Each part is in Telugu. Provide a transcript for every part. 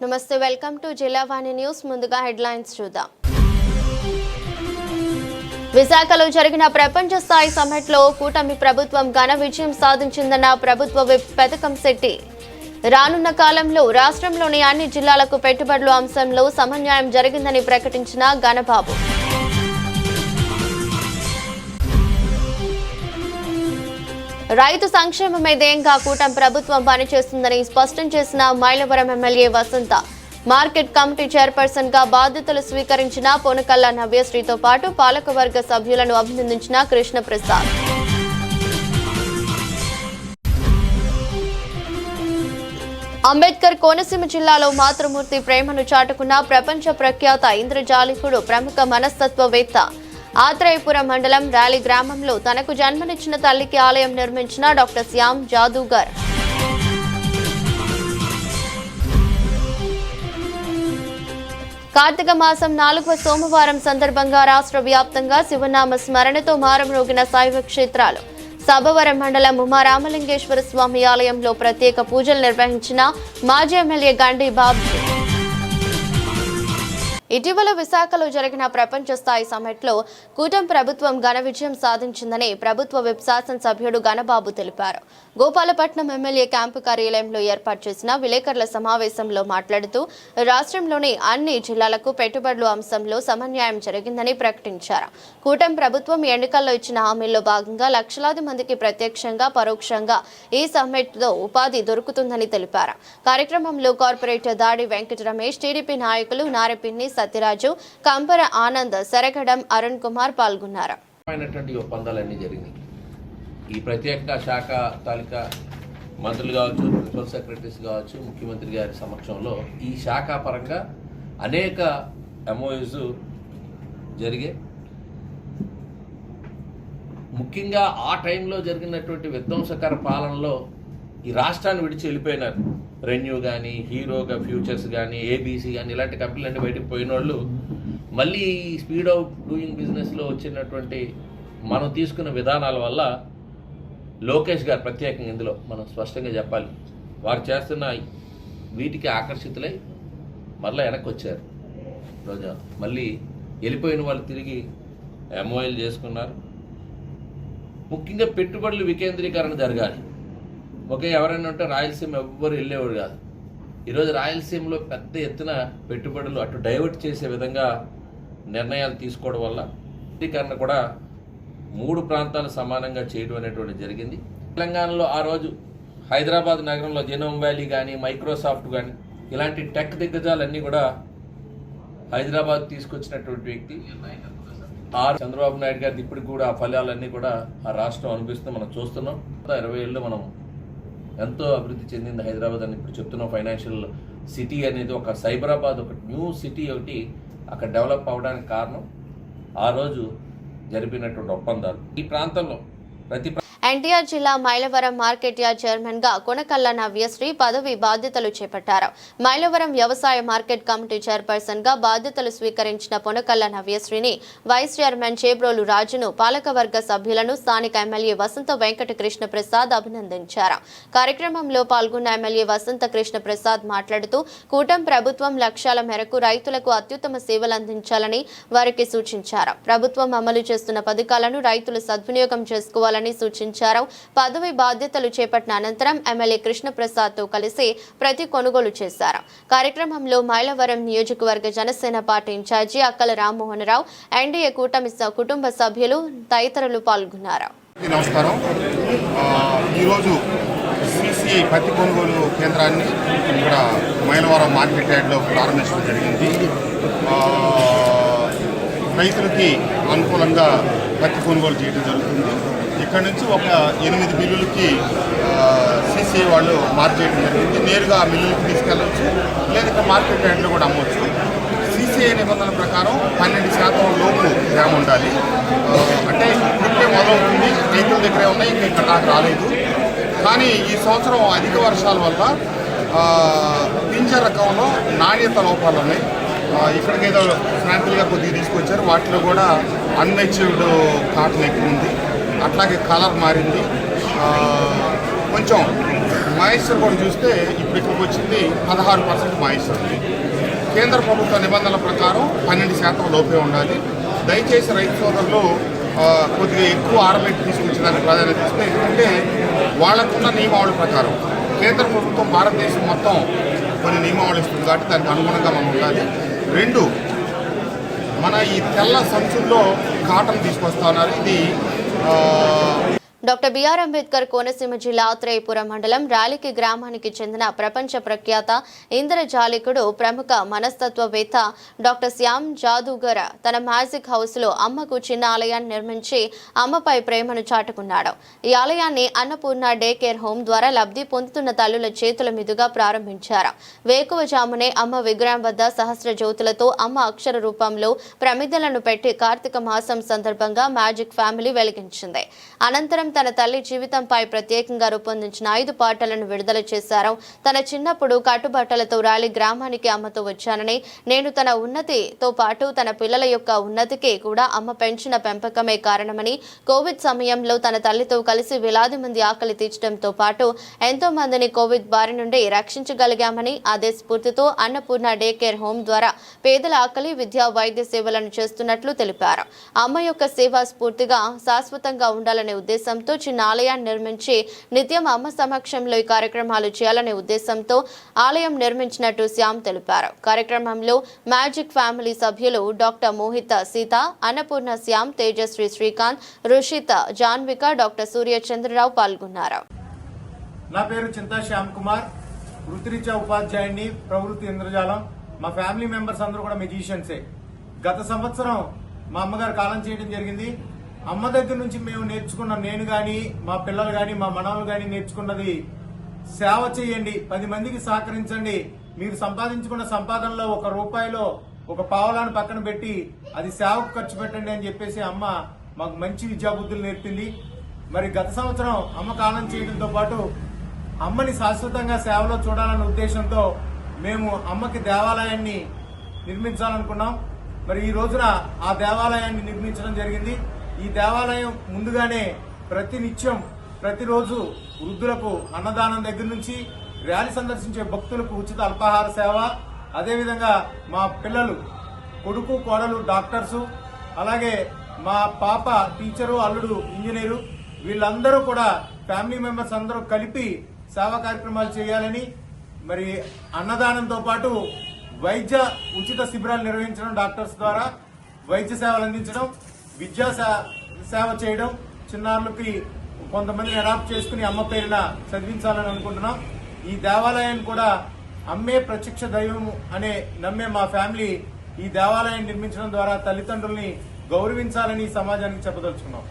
నమస్తే, వెల్కమ్ టు జిల్లావాణి న్యూస్. ముందుగా హెడ్లైన్స్ చూద్దాం. విశాఖలో జరిగిన ప్రపంచ స్థాయి సమ్మిట్లో కూటమి ప్రభుత్వం ఘన విజయం సాధించిందన్న ప్రభుత్వ విప్ పెదకంశెట్టి. రానున్న కాలంలో రాష్ట్రంలోని అన్ని జిల్లాలకు పెట్టుబడుల అంశంలో సమన్వయం జరిగిందని ప్రకటించిన ఘనబాబు. రైతు సంక్షేమమే ధ్యేయంగా కూటమి ప్రభుత్వం పనిచేస్తుందని స్పష్టం చేసిన మైలవరం ఎమ్మెల్యే వసంత. మార్కెట్ కమిటీ చైర్పర్సన్ గా బాధ్యతలు స్వీకరించిన పొనకల్ల నవ్యశ్రీతో పాటు పాలకవర్గ సభ్యులను అభినందించిన కృష్ణప్రసాద్. అంబేద్కర్ కోనసీమ జిల్లాలో మాతృమూర్తి ప్రేమను చాటుకున్న ప్రపంచ ప్రఖ్యాత ఇంద్రజాలికుడు, ప్రముఖ మనస్తత్వవేత్త. ఆత్రేయపురం మండలం ర్యాలీ గ్రామంలో తనకు జన్మనిచ్చిన తల్లికి ఆలయం నిర్మించిన డాక్టర్ శ్యామ్ జాదూగర్. కార్తీక మాసం 4వ సోమవారం సందర్భంగా రాష్ట్ర వ్యాప్తంగా శివనామ స్మరణతో మారుమ్రోగిన శైవ క్షేత్రాలు. సభవరం మండలం ఉమారామలింగేశ్వర స్వామి ఆలయంలో ప్రత్యేక పూజలు నిర్వహించిన మాజీ ఎమ్మెల్యే గండి బాబ్జీ. ఇటీవల విశాఖలో జరిగిన ప్రపంచ స్థాయి సమ్మిట్లో కూటమి ప్రభుత్వం ఘన విజయం సాధించిందని ప్రభుత్వ విప్ శాసనసభ్యుడు ఘనబాబు తెలిపారు. గోపాలపట్నం ఎమ్మెల్యే క్యాంపు కార్యాలయంలో ఏర్పాటు చేసిన విలేకరుల సమావేశంలో మాట్లాడుతూ రాష్ట్రంలోని అన్ని జిల్లాలకు పెట్టుబడుల అంశంలో సమన్వయం జరిగిందని ప్రకటించారు. కూటమి ప్రభుత్వం ఎన్నికల్లో ఇచ్చిన హామీల్లో భాగంగా లక్షలాది మందికి ప్రత్యక్షంగా పరోక్షంగా ఈ సమ్మిట్లో ఉపాధి దొరుకుతుందని తెలిపారు. కార్యక్రమంలో కార్పొరేటర్ దాడి వెంకట రమేష్, టీడీపీ నాయకులు నారపిన్ని సత్యరాజు, కంపర ఆనంద్, సరగడం అరుణ్ కుమార్ పాల్గొన్నారు. ఒప్పందాలన్నీ జరిగినాయి. ఈ ప్రత్యేక శాఖ తాలూకా మంత్రులు కావచ్చు, ప్రిన్సిపల్ సెక్రటరీస్ కావచ్చు, ముఖ్యమంత్రి గారి సమక్షంలో ఈ శాఖ పరంగా అనేక ఎంఓయూస్ జరిగే. ముఖ్యంగా ఆ టైంలో జరిగినటువంటి విధ్వంసకర పాలనలో ఈ రాష్ట్రాన్ని విడిచి వెళ్ళిపోయినారు. రెన్యూ కానీ, హీరోగా ఫ్యూచర్స్ కానీ, ఏబీసీ కానీ ఇలాంటి కంపెనీలన్నీ బయటకు పోయిన వాళ్ళు మళ్ళీ స్పీడ్ ఆఫ్ డూయింగ్ బిజినెస్లో వచ్చినటువంటి మనం తీసుకున్న విధానాల వల్ల లోకేష్ గారు ప్రత్యేకంగా ఇందులో మనం స్పష్టంగా చెప్పాలి, వారు చేస్తున్న వీటికి ఆకర్షితులై మళ్ళీ వెనక్కి వచ్చారు. రోజా మళ్ళీ వెళ్ళిపోయిన వాళ్ళు తిరిగి ఎంఓఎల్ చేసుకున్నారు. ముఖ్యంగా పెట్టుబడులు వికేంద్రీకరణ జరగాలి. ఒకే ఎవరైనా ఉంటే రాయలసీమ ఎవ్వరు వెళ్ళేవాడు కాదు. ఈరోజు రాయలసీమలో పెద్ద ఎత్తున పెట్టుబడులు అటు డైవర్ట్ చేసే విధంగా నిర్ణయాలు తీసుకోవడం వల్ల వికేంద్రీకరణ కూడా 3 ప్రాంతాలు సమానంగా చేయడం అనేటువంటి జరిగింది. తెలంగాణలో ఆ రోజు హైదరాబాద్ నగరంలో జెనోమ్ వ్యాలీ కానీ, మైక్రోసాఫ్ట్ కానీ ఇలాంటి టెక్ దిగ్గజాలన్నీ కూడా హైదరాబాద్ తీసుకొచ్చినటువంటి వ్యక్తి చంద్రబాబు నాయుడు గారి. ఇప్పటికి కూడా ఆ ఫలాలన్నీ కూడా ఆ రాష్ట్రం అనిపిస్తూ మనం చూస్తున్నాం. 20 ఏళ్ళు మనం ఎంతో అభివృద్ధి చెందింది హైదరాబాద్ అని ఇప్పుడు చెప్తున్నాం. ఫైనాన్షియల్ సిటీ అనేది ఒక సైబరాబాద్, ఒక న్యూ సిటీ ఒకటి అక్కడ డెవలప్ అవ్వడానికి కారణం ఆ రోజు జరిపినటువంటి ఒప్పందాలు. ఈ ప్రాంతంలో ఎన్టీఆర్ జిల్లా మైలవరం మార్కెట్ యార్డ్ చైర్మన్ గా కొనకల్ల నవ్యశ్రీ పదవి బాధ్యతలు చేపట్టారు. మైలవరం వ్యవసాయ మార్కెట్ కమిటీ చైర్పర్సన్ గా బాధ్యతలు స్వీకరించిన పొనకల్ల నవ్యశ్రీని వైస్ చైర్మన్ చేబ్రోలు రాజును, పాలకవర్గ సభ్యులను స్థానిక ఎమ్మెల్యే వసంత వెంకట కృష్ణ ప్రసాద్ అభినందించారు. కార్యక్రమంలో పాల్గొన్న ఎమ్మెల్యే వసంత కృష్ణ ప్రసాద్ మాట్లాడుతూ కూటమి ప్రభుత్వం లక్ష్యాల మేరకు రైతులకు అత్యుత్తమ సేవలు అందించాలని వారికి సూచించారు. ప్రభుత్వం అమలు చేస్తున్న పథకాలను రైతులు సద్వినియోగం చేసుకోవాలని సూచించారు. పదవి బాధ్యతలు చేపట్టిన అనంతరం ఎమ్మెల్యే కృష్ణప్రసాద్ తో కలిసి ప్రతి కొనుగోలు చేశారు. కార్యక్రమంలో మైలవరం నియోజకవర్గ జనసేన పార్టీ ఇన్ఛార్జి అక్కల రామ్మోహన్ రావు, ఎన్డీఏ కూటమి కుటుంబ సభ్యులు తదితరులు పాల్గొన్నారు. నమస్కారం. ఈరోజు సిసిఐ పత్తి కొనుగోలు కేంద్రాన్ని ఇక్కడ మైలవరం మార్కెట్ యార్డ్లో ప్రారంభించడం జరిగింది. రైతులకి అనుకూలంగా పత్తి కొనుగోలు చేయడం జరుగుతుంది. ఇక్కడ నుంచి ఒక 8 మిల్లులకి సిసిఐ వాళ్ళు మార్క్ చేయడం జరిగింది. నేరుగా మిల్లులకి తీసుకెళ్ళవచ్చు, లేదా మార్కెట్ యార్డ్లో కూడా అమ్మవచ్చు. సిసిఐ నిబంధనల ప్రకారం 12% లోపు తేమ ఉండాలి. అంటే ఇప్పుడే మొదలవుతుంది, రైతుల దగ్గరే ఉన్నాయి, ఇంకా ఇక్కడ నాకు రాలేదు. కానీ ఈ సంవత్సరం అధిక వర్షాల వల్ల పింజ రకంలో నాణ్యత లోపాలు ఉన్నాయి. ఇక్కడికి ఏదో శాంపిల్గా కొద్దిగా తీసుకొచ్చారు, వాటిలో కూడా అన్మెచ్యూర్డ్ కాటన్ ఎక్కువ ఉంది. అట్లాగే కలర్ మారింది. కొంచెం మాయిశ్చర్ కూడా చూస్తే ఇప్పుడు ఇక్కడికి వచ్చింది 16% మాయిశ్చర్ ఉంది. కేంద్ర ప్రభుత్వ నిబంధనల ప్రకారం 12% లోపే ఉండాలి. దయచేసి రైతు సోదరులు కొద్దిగా ఎక్కువ ఆరబెట్టి తీసుకొచ్చేదానికి ప్రాధాన్యత ఇస్తే, ఎందుకంటే వాళ్ళకున్న నియమావళి ప్రకారం కేంద్ర ప్రభుత్వం భారతదేశం మొత్తం కొన్ని నియమావళి ఇస్తుంది కాబట్టి దానికి అనుగుణంగా మనం ఉండాలి. 2, మన ఈ తెల్ల సంచుల్లో కాటన్ తీసుకొస్తా ఉన్నారు. ఇది డాక్టర్ బిఆర్ అంబేద్కర్ కోనసీమ జిల్లా ఆత్రేయపురం మండలం రాలికి గ్రామానికి చెందిన ప్రపంచ ప్రఖ్యాత ఇంద్రజాలికుడు ప్రముఖ మనస్తత్వవేత్త డాక్టర్ శ్యామ్ జాదూగర్ తన మ్యాజిక్ హౌస్ లో అమ్మకు చిన్న ఆలయాన్ని నిర్మించి అమ్మపై ప్రేమను చాటుకున్నాడు. ఈ ఆలయాన్ని అన్నపూర్ణ డే కేర్ హోమ్ ద్వారా లబ్ధి పొందుతున్న తల్లుల చేతుల మీదుగా ప్రారంభించారు. వేకువజామునే అమ్మ విగ్రహం వద్ద సహస్ర జ్యోతులతో అమ్మ అక్షర రూపంలో ప్రమిదలను పెట్టి కార్తీక మాసం సందర్భంగా మ్యాజిక్ ఫ్యామిలీ వెలిగించింది. అనంతరం తన తల్లి జీవితంపై ప్రత్యేకంగా రూపొందించిన 5 పాటలను విడుదల చేశారు. తన చిన్నప్పుడు కట్టుబట్టలతో రాలి గ్రామానికి అమ్మతో వచ్చానని, నేను తన ఉన్నతితో పాటు తన పిల్లల యొక్క ఉన్నతికి కూడా అమ్మ పెంచిన పెంపకమే కారణమని, కోవిడ్ సమయంలో తన తల్లితో కలిసి వేలాది మంది ఆకలి తీర్చడంతో పాటు ఎంతో మందిని కోవిడ్ బారి నుండి రక్షించగలిగామని, అదే స్ఫూర్తితో అన్నపూర్ణ డే కేర్ హోమ్ ద్వారా పేదల ఆకలి, విద్యా, వైద్య సేవలను చేస్తున్నట్లు తెలిపారు. అమ్మ యొక్క సేవా స్ఫూర్తిగా శాశ్వతంగా ఉండాలనే ఉద్దేశంతో చిన్న ఆలయాన్ని నిర్మించి నిత్యం అమ్మ సమక్షంలో ఈ కార్యక్రమాలు చేయాలనే ఉద్దేశంతో ఆలయం నిర్మించినట్టు శ్యామ్ తెలిపారు. కార్యక్రమంలో మ్యాజిక్ ఫ్యామిలీ సభ్యులు డాక్టర్ మోహిత సీత, అన్నపూర్ణ శ్యామ్, తేజశ్రీ శ్రీకాంత్, రుషిత, జాన్విక, డాక్టర్ సూర్య చంద్రరావు పాల్గొన్నారు. నా పేరు చింతా శ్యామ్ కుమార్, వృత్తిరీత్యా ఉపాధ్యాయుడిని, ప్రవృత్తి ఇంద్రజాలం. మా ఫ్యామిలీ మెంబర్స్ అందరూ కూడా మెజిషియన్సే. గత సంవత్సరం మా అమ్మగారు కాలం చేయడం జరిగింది. అమ్మ దగ్గర నుంచి మేము నేర్చుకున్న, నేను గాని మా పిల్లలు గాని మా మనవలు గాని నేర్చుకున్నది సేవ చేయండి, 10 మందికి సహకరించండి, మీరు సంపాదించుకున్న సంపాదనలో 1 రూపాయిలో 1 పావలాన్ని పక్కన పెట్టి అది సేవకు ఖర్చు పెట్టండి అని చెప్పేసి అమ్మ మాకు మంచి విద్యాబుద్ధులు నేర్పింది. మరి గత సంవత్సరం అమ్మ కాలం చేయడంతో పాటు అమ్మని శాశ్వతంగా సేవలో చూడాలన్న ఉద్దేశంతో మేము అమ్మకి దేవాలయాన్ని నిర్మించాలనుకున్నాం. మరి ఈ రోజున ఆ దేవాలయాన్ని నిర్మించడం జరిగింది. ఈ దేవాలయం ముందుగానే ప్రతిరోజు వృద్ధులకు అన్నదానం దగ్గర నుంచి ర్యాలీ సందర్శించే భక్తులకు ఉచిత అల్పాహార సేవ, అదేవిధంగా మా పిల్లలు, కొడుకు కోడలు డాక్టర్సు, అలాగే మా పాప టీచరు, అల్లుడు ఇంజనీరు, వీళ్ళందరూ కూడా ఫ్యామిలీ మెంబర్స్ అందరూ కలిపి సేవా కార్యక్రమాలు చేయాలని, మరి అన్నదానంతో పాటు వైద్య ఉచిత శిబిరాలు నిర్వహించడం, డాక్టర్స్ ద్వారా వైద్య సేవలు అందించడం, విద్యా సేవ చేయడం, చిన్నారులకి కొంతమందిని అడాప్ట్ చేసుకుని అమ్మ పేరున చదివించాలని అనుకుంటున్నాం. ఈ దేవాలయాన్ని కూడా అమ్మే ప్రత్యక్ష దైవం అనే నమ్మే మా ఫ్యామిలీ ఈ దేవాలయాన్ని నిర్మించడం ద్వారా తల్లిదండ్రుల్ని గౌరవించాలని సమాజానికి చెప్పదలుచుకున్నాం.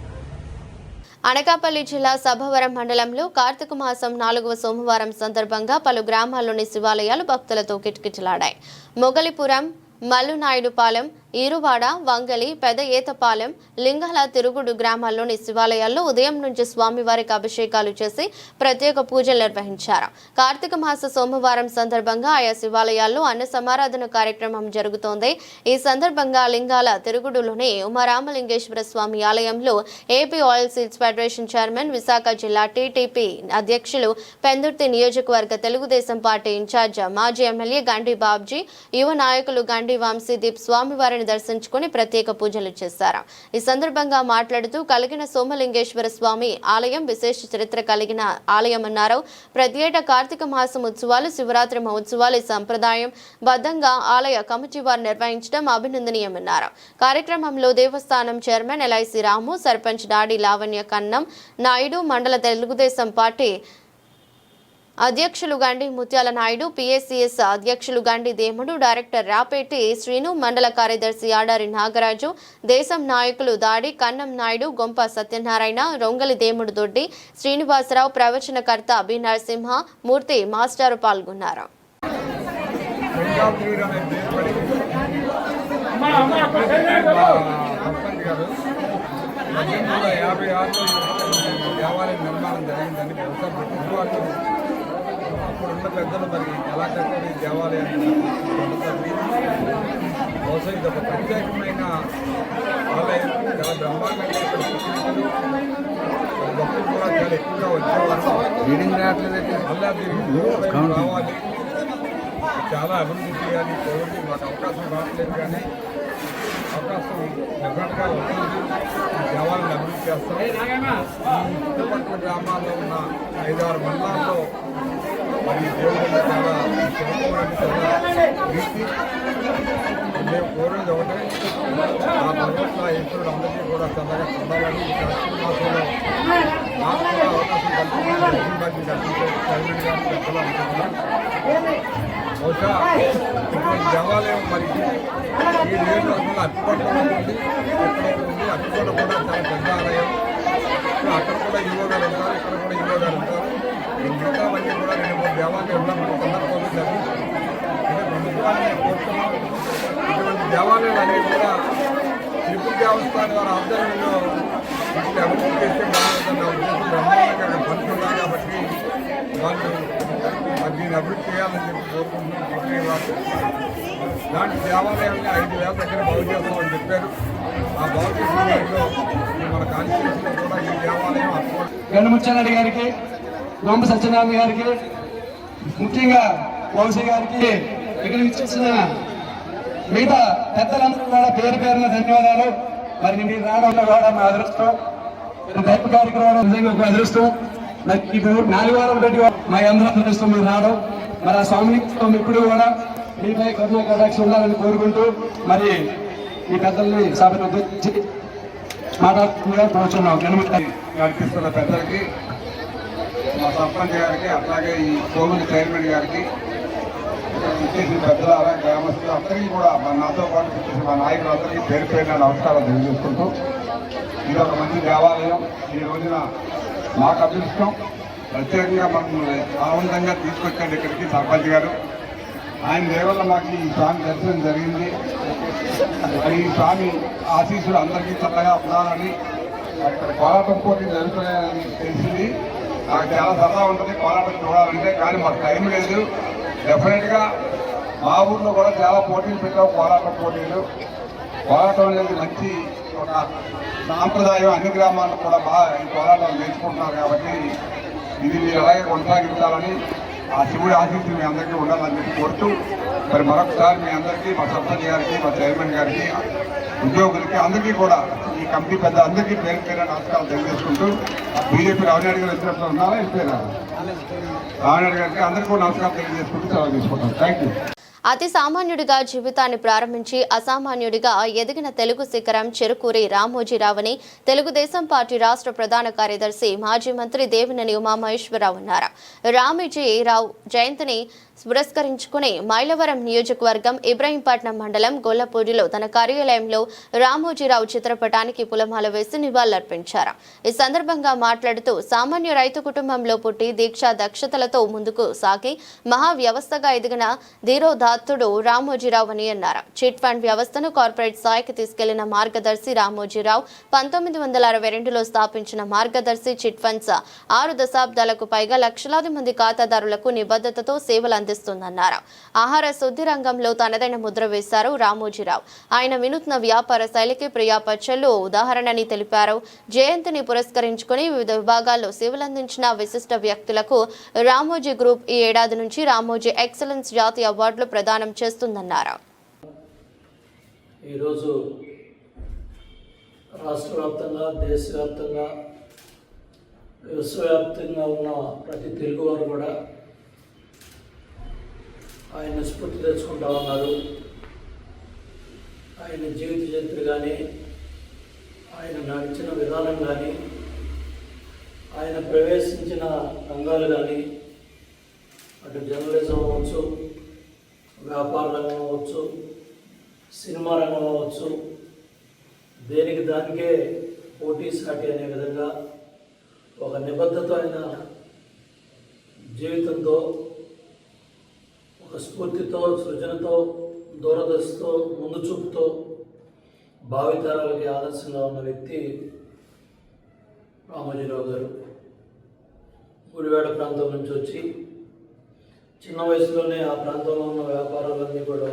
అనకాపల్లి జిల్లా సభవరం మండలంలో కార్తీక మాసం 4వ సోమవారం సందర్భంగా పలు గ్రామాల్లోని శివాలయాలు భక్తులతో కిటకిటలాడాయి. మొగలిపురం, మల్లునాయుడుపాలెం, ఈరువాడ, వంగలి, పెద్ద ఏతపాలెం, లింగాల, తిరుగుడు గ్రామాల్లోని శివాలయాల్లో ఉదయం నుంచి స్వామివారికి అభిషేకాలు చేసి ప్రత్యేక పూజలు నిర్వహించారు. కార్తీక మాస సోమవారం సందర్భంగా ఆయా శివాలయాల్లో అన్న సమారాధన కార్యక్రమం జరుగుతోంది. ఈ సందర్భంగా లింగాల, తిరుగుడులోని ఉమారామలింగేశ్వర స్వామి ఆలయంలో AP oil seeds federation chairman, Visakha జిల్లా టీటీపీ అధ్యక్షులు, పెందుర్తి నియోజకవర్గ తెలుగుదేశం పార్టీ ఇన్ఛార్జ్ మాజీ ఎమ్మెల్యే గండి బాబ్జీ, యువ నాయకులు గండి వంశీదీప్ స్వామివారిని దర్శించుకుని ప్రత్యేక పూజలు చేశారు. ఈ సందర్భంగా మాట్లాడుతూ కలిగిన సోమలింగేశ్వర స్వామి ఆలయం విశేష చరిత్ర కలిగిన ఆలయమన్నారు. ప్రతి ఏటా కార్తీక మాసం ఉత్సవాలు, శివరాత్రి మహోత్సవాలు సంప్రదాయం బద్దంగా ఆలయ కమిటీ వారు నిర్వహించడం అభినందనీయమన్నారు. కార్యక్రమంలో దేవస్థానం చైర్మన్ ఎల్ఐసి రాము, సర్పంచ్ డాడి లావణ్య కన్నం నాయుడు, మండల తెలుగుదేశం పార్టీ అధ్యక్షులు గండి ముత్యాల నాయుడు, పిఎస్సిఎస్ అధ్యక్షులు గండి దేముడు, డైరెక్టర్ రాపేటి శ్రీను, మండల కార్యదర్శి ఆడారి నాగరాజు, దేశం నాయకులు దాడి కన్నం నాయుడు, గొంప సత్యనారాయణ, రొంగలి దేముడు దొడ్డి, శ్రీనివాసరావు, ప్రవచనకర్త బి నరసింహ మూర్తి మాస్టారు పాల్గొన్నారు. అప్పుడున్న పెద్దలు మరి ఎలా కట్టారు దేవాలయాన్ని బహుశా ఇది ఒక ప్రత్యేకమైన ఆలయం, చాలా బ్రహ్మాండంగా ఇక్కడ భక్తులు కూడా చాలా ఎక్కువగా వచ్చేవారు. మళ్ళా దీనికి రావాలి, చాలా అభివృద్ధి చేయాలి. కోవిడ్కి మాకు అవకాశం రావట్లేదు, కానీ అవకాశం డెఫినెట్గా ఉంటుంది. ఈ దేవాలను అభివృద్ధి చేస్తాం. ఈ చుట్టుపక్కల గ్రామాల్లో ఉన్న 5-6 మండలాల్లో మరి దేవుడు చాలా ప్రీతి. మేము కోరేది ఒకటే, ఆ భగవంతుల ఈశ్వరుడు అందరికీ కూడా చల్లగా చూడాలని ఈ కార్తీక మాసంలో నాకు కూడా అవకాశం కల్పించాలని బహుశా ఇటువంటి దేవాలయం మరి ఈ నియోజకవర్గంలో అట్టుకోట ఉంటుంది, ఇక్కడ ఉంది. అట్టుకోట కూడా చాలా పెద్ద ఆలయం. అక్కడ కూడా ఈవో గారు ఉంటారు, ఇక్కడ కూడా ఈవో గారు ఉంటారు. ఈ మిగతావన్నీ కూడా 2-3 దేవాలయం ఉన్నప్పుడు సందర్భంలో జరిగింది. అంటే ప్రభుత్వాన్ని కోరుతున్నాం, ఇటువంటి దేవాలయాలు అనేవి కూడా తిరుపతి దేవస్థానం వారి ఆధ్వర్యంలో వీటిని అభివృద్ధి చేస్తే బాగుంటుందన్న ఉద్దేశం బ్రహ్మాండంగా అక్కడ పనుకున్నారు. కాబట్టి వాళ్ళు దీన్ని అభివృద్ధి చేయాలని చెప్పి కోరుకుంటున్నాం. ఇలాంటి దేవాలయాన్ని 5,000 దగ్గర బాగు చేస్తామని చెప్పారు. ఆ బాగు చేసిన దాంట్లో మన కాన్స్టిట్యూషన్లో కూడా ఈ దేవాలయం గండముచ్చారెడ్డి గారికి, గొంప సత్యనారాయణ గారికి, ముఖ్యంగా వంశీ గారికి, ఇక్కడ ఇచ్చేసిన మిగతా పెద్దలందరూ కూడా పేరు పేరున ధన్యవాదాలు. మరి మీరు రావడంలో కూడా మా అదృష్టం, దైవ కార్యక్రమం నిజంగా ఒక అదృష్టం. మరి ఇప్పుడు 4 వారాలు పెట్టి మా అందరూ అదృష్టం మీరు రావడం. మరి ఆ స్వామిని ఇప్పుడు కూడా మీపై కరుణ కటాక్షం ఉండాలని కోరుకుంటూ మరి ఈ పెద్దల్ని సభను ఉద్దేశించి మాట్లాడుతుందిగా కూర్చున్నాం. కల్పిస్తున్న పెద్దలకి, మా సర్పంచ్ గారికి, అట్లాగే ఈ కోవిడ్ చైర్మన్ గారికి, చేసిన పెద్దలు, అలాగే గ్రామస్తులు అందరికీ కూడా నాతో పాటు చేసిన మా నాయకులందరికీ పేరు పేరున నమస్కారం తెలియజేసుకుంటూ, ఇది ఒక మంచి దేవాలయం. ఈ రోజున మాకు అదృష్టం, ప్రత్యేకంగా మమ్మల్ని ఆనందంగా తీసుకొచ్చాడు ఇక్కడికి సర్పంచ్ గారు. ఆయన దేవల్ల మాకు ఈ స్వామి దర్శనం జరిగింది. ఈ స్వామి ఆశీస్సులు అందరికీ చల్లగా ఉండాలని, అక్కడ కోలాటం పోటీ జరుగుతున్నాయని తెలిసింది. నాకు చాలా సరదా ఉంటుంది కోలాటం చూడాలంటే, కానీ మాకు టైం లేదు. డెఫినెట్గా మా ఊర్లో కూడా చాలా పోటీలు పెట్టావు, కోలాటం పోటీలు. కోలాటం అనేది మంచి ఒక సాంప్రదాయం, అన్ని గ్రామాల్లో కూడా బాగా ఈ కోలాటం నేర్చుకుంటున్నారు. కాబట్టి ఇది మీరు అలాగే కొనసాగించాలని, ఆ శివుడి ఆశీస్సులు మీ అందరికీ ఉండాలని చెప్పి కోరుతూ, మరి మరొకసారి మీ అందరికీ, మా సర్పంచ్ గారికి, మా చైర్మన్ గారికి, ఉద్యోగులకి అందరికీ కూడా, ఈ కమిటీ పెద్ద అందరికీ పేరు పేరు నమస్కారాలు తెలియజేసుకుంటూ, బీజేపీ రావినాయుడు గారు ఇద్దరు ఉన్నారా, వెళ్ళిపోయినారా? రావినాయుడు గారికి అందరికీ కూడా నమస్కారం తెలియజేసుకుంటూ సెలవు తీసుకుంటాం. Thank you. అతి సామాన్యుడిగా జీవితాన్ని ప్రారంభించి అసామాన్యుడిగా ఎదిగిన తెలుగు శిఖరం చెరుకూరి రామోజీరావుని తెలుగుదేశం పార్టీ రాష్ట్ర ప్రధాన కార్యదర్శి మాజీ మంత్రి దేవినేని ఉమామహేశ్వరరావు అన్నారు. రామోజీరావు జయంతిని పురస్కరించుకుని మైలవరం నియోజకవర్గం ఇబ్రహీంపట్నం మండలం గొల్లపూడిలో తన కార్యాలయంలో రామోజీరావు చిత్రపటానికి పూలమాల వేసి నివాళులర్పించారు. ఈ సందర్భంగా మాట్లాడుతూ, సామాన్య రైతు కుటుంబంలో పుట్టి దీక్షా దక్షతలతో ముందుకు సాగి మహా వ్యవస్థగా ఎదిగిన ధీరోదాత్తుడు రామోజీరావు అని అన్నారు. చిట్ ఫండ్ వ్యవస్థను కార్పొరేట్ స్థాయికి తీసుకెళ్లిన మార్గదర్శి రామోజీరావు 1962లో స్థాపించిన మార్గదర్శి చిట్ ఫండ్స్ 6 దశాబ్దాలకు పైగా లక్షలాది మంది ఖాతాదారులకు నిబద్ధతతో సేవలు అందిస్తుందన్నారు. ఆహార శుద్ధి రంగంలో తనదైన ముద్ర వేశారు రామోజీరావు. ఆయన వినూత్న వ్యాపార శైలికి ప్రియా పచ్చళ్ళు ఉదాహరణని తెలిపారు. జయంతిని పురస్కరించుకుని వివిధ విభాగాల్లో సేవలందించిన విశిష్ట వ్యక్తులకు రామోజీ గ్రూప్ ఈ ఏడాది నుంచి రామోజీ ఎక్సలెన్స్ జాతీయ అవార్డులు ప్రదానం చేస్తుందన్నారు. ఈరోజు రాష్ట్ర వ్యాప్తంగా, దేశవ్యాప్తంగా, విశ్వవ్యాప్తంగా ఉన్న ప్రతి తెలుగువారు కూడా ఆయన స్ఫూర్తి తెచ్చుకుంటా ఉన్నారు. ఆయన జీవిత చరిత్ర కానీ, ఆయన నడిచిన విధానం కానీ, ఆయన ప్రవేశించిన రంగాలు కానీ, అటు జర్నలిజం అవ్వచ్చు, వ్యాపార రంగం అవ్వచ్చు, సినిమా రంగం అవ్వచ్చు, దేనికి దానికే పోటీ సాటి అనే విధంగా ఒక నిబద్ధత అయిన జీవితంతో, ఒక స్ఫూర్తితో, సృజనతో, దూరదృష్టితో, ముందు చూపుతో భావితరాలకి ఆదర్శంగా ఉన్న వ్యక్తి రామోజీరావు గారు. గుడివాడ ప్రాంతం నుంచి వచ్చి చిన్న వయసులోనే ఆ ప్రాంతంలో ఉన్న వ్యాపారాలన్నీ కూడా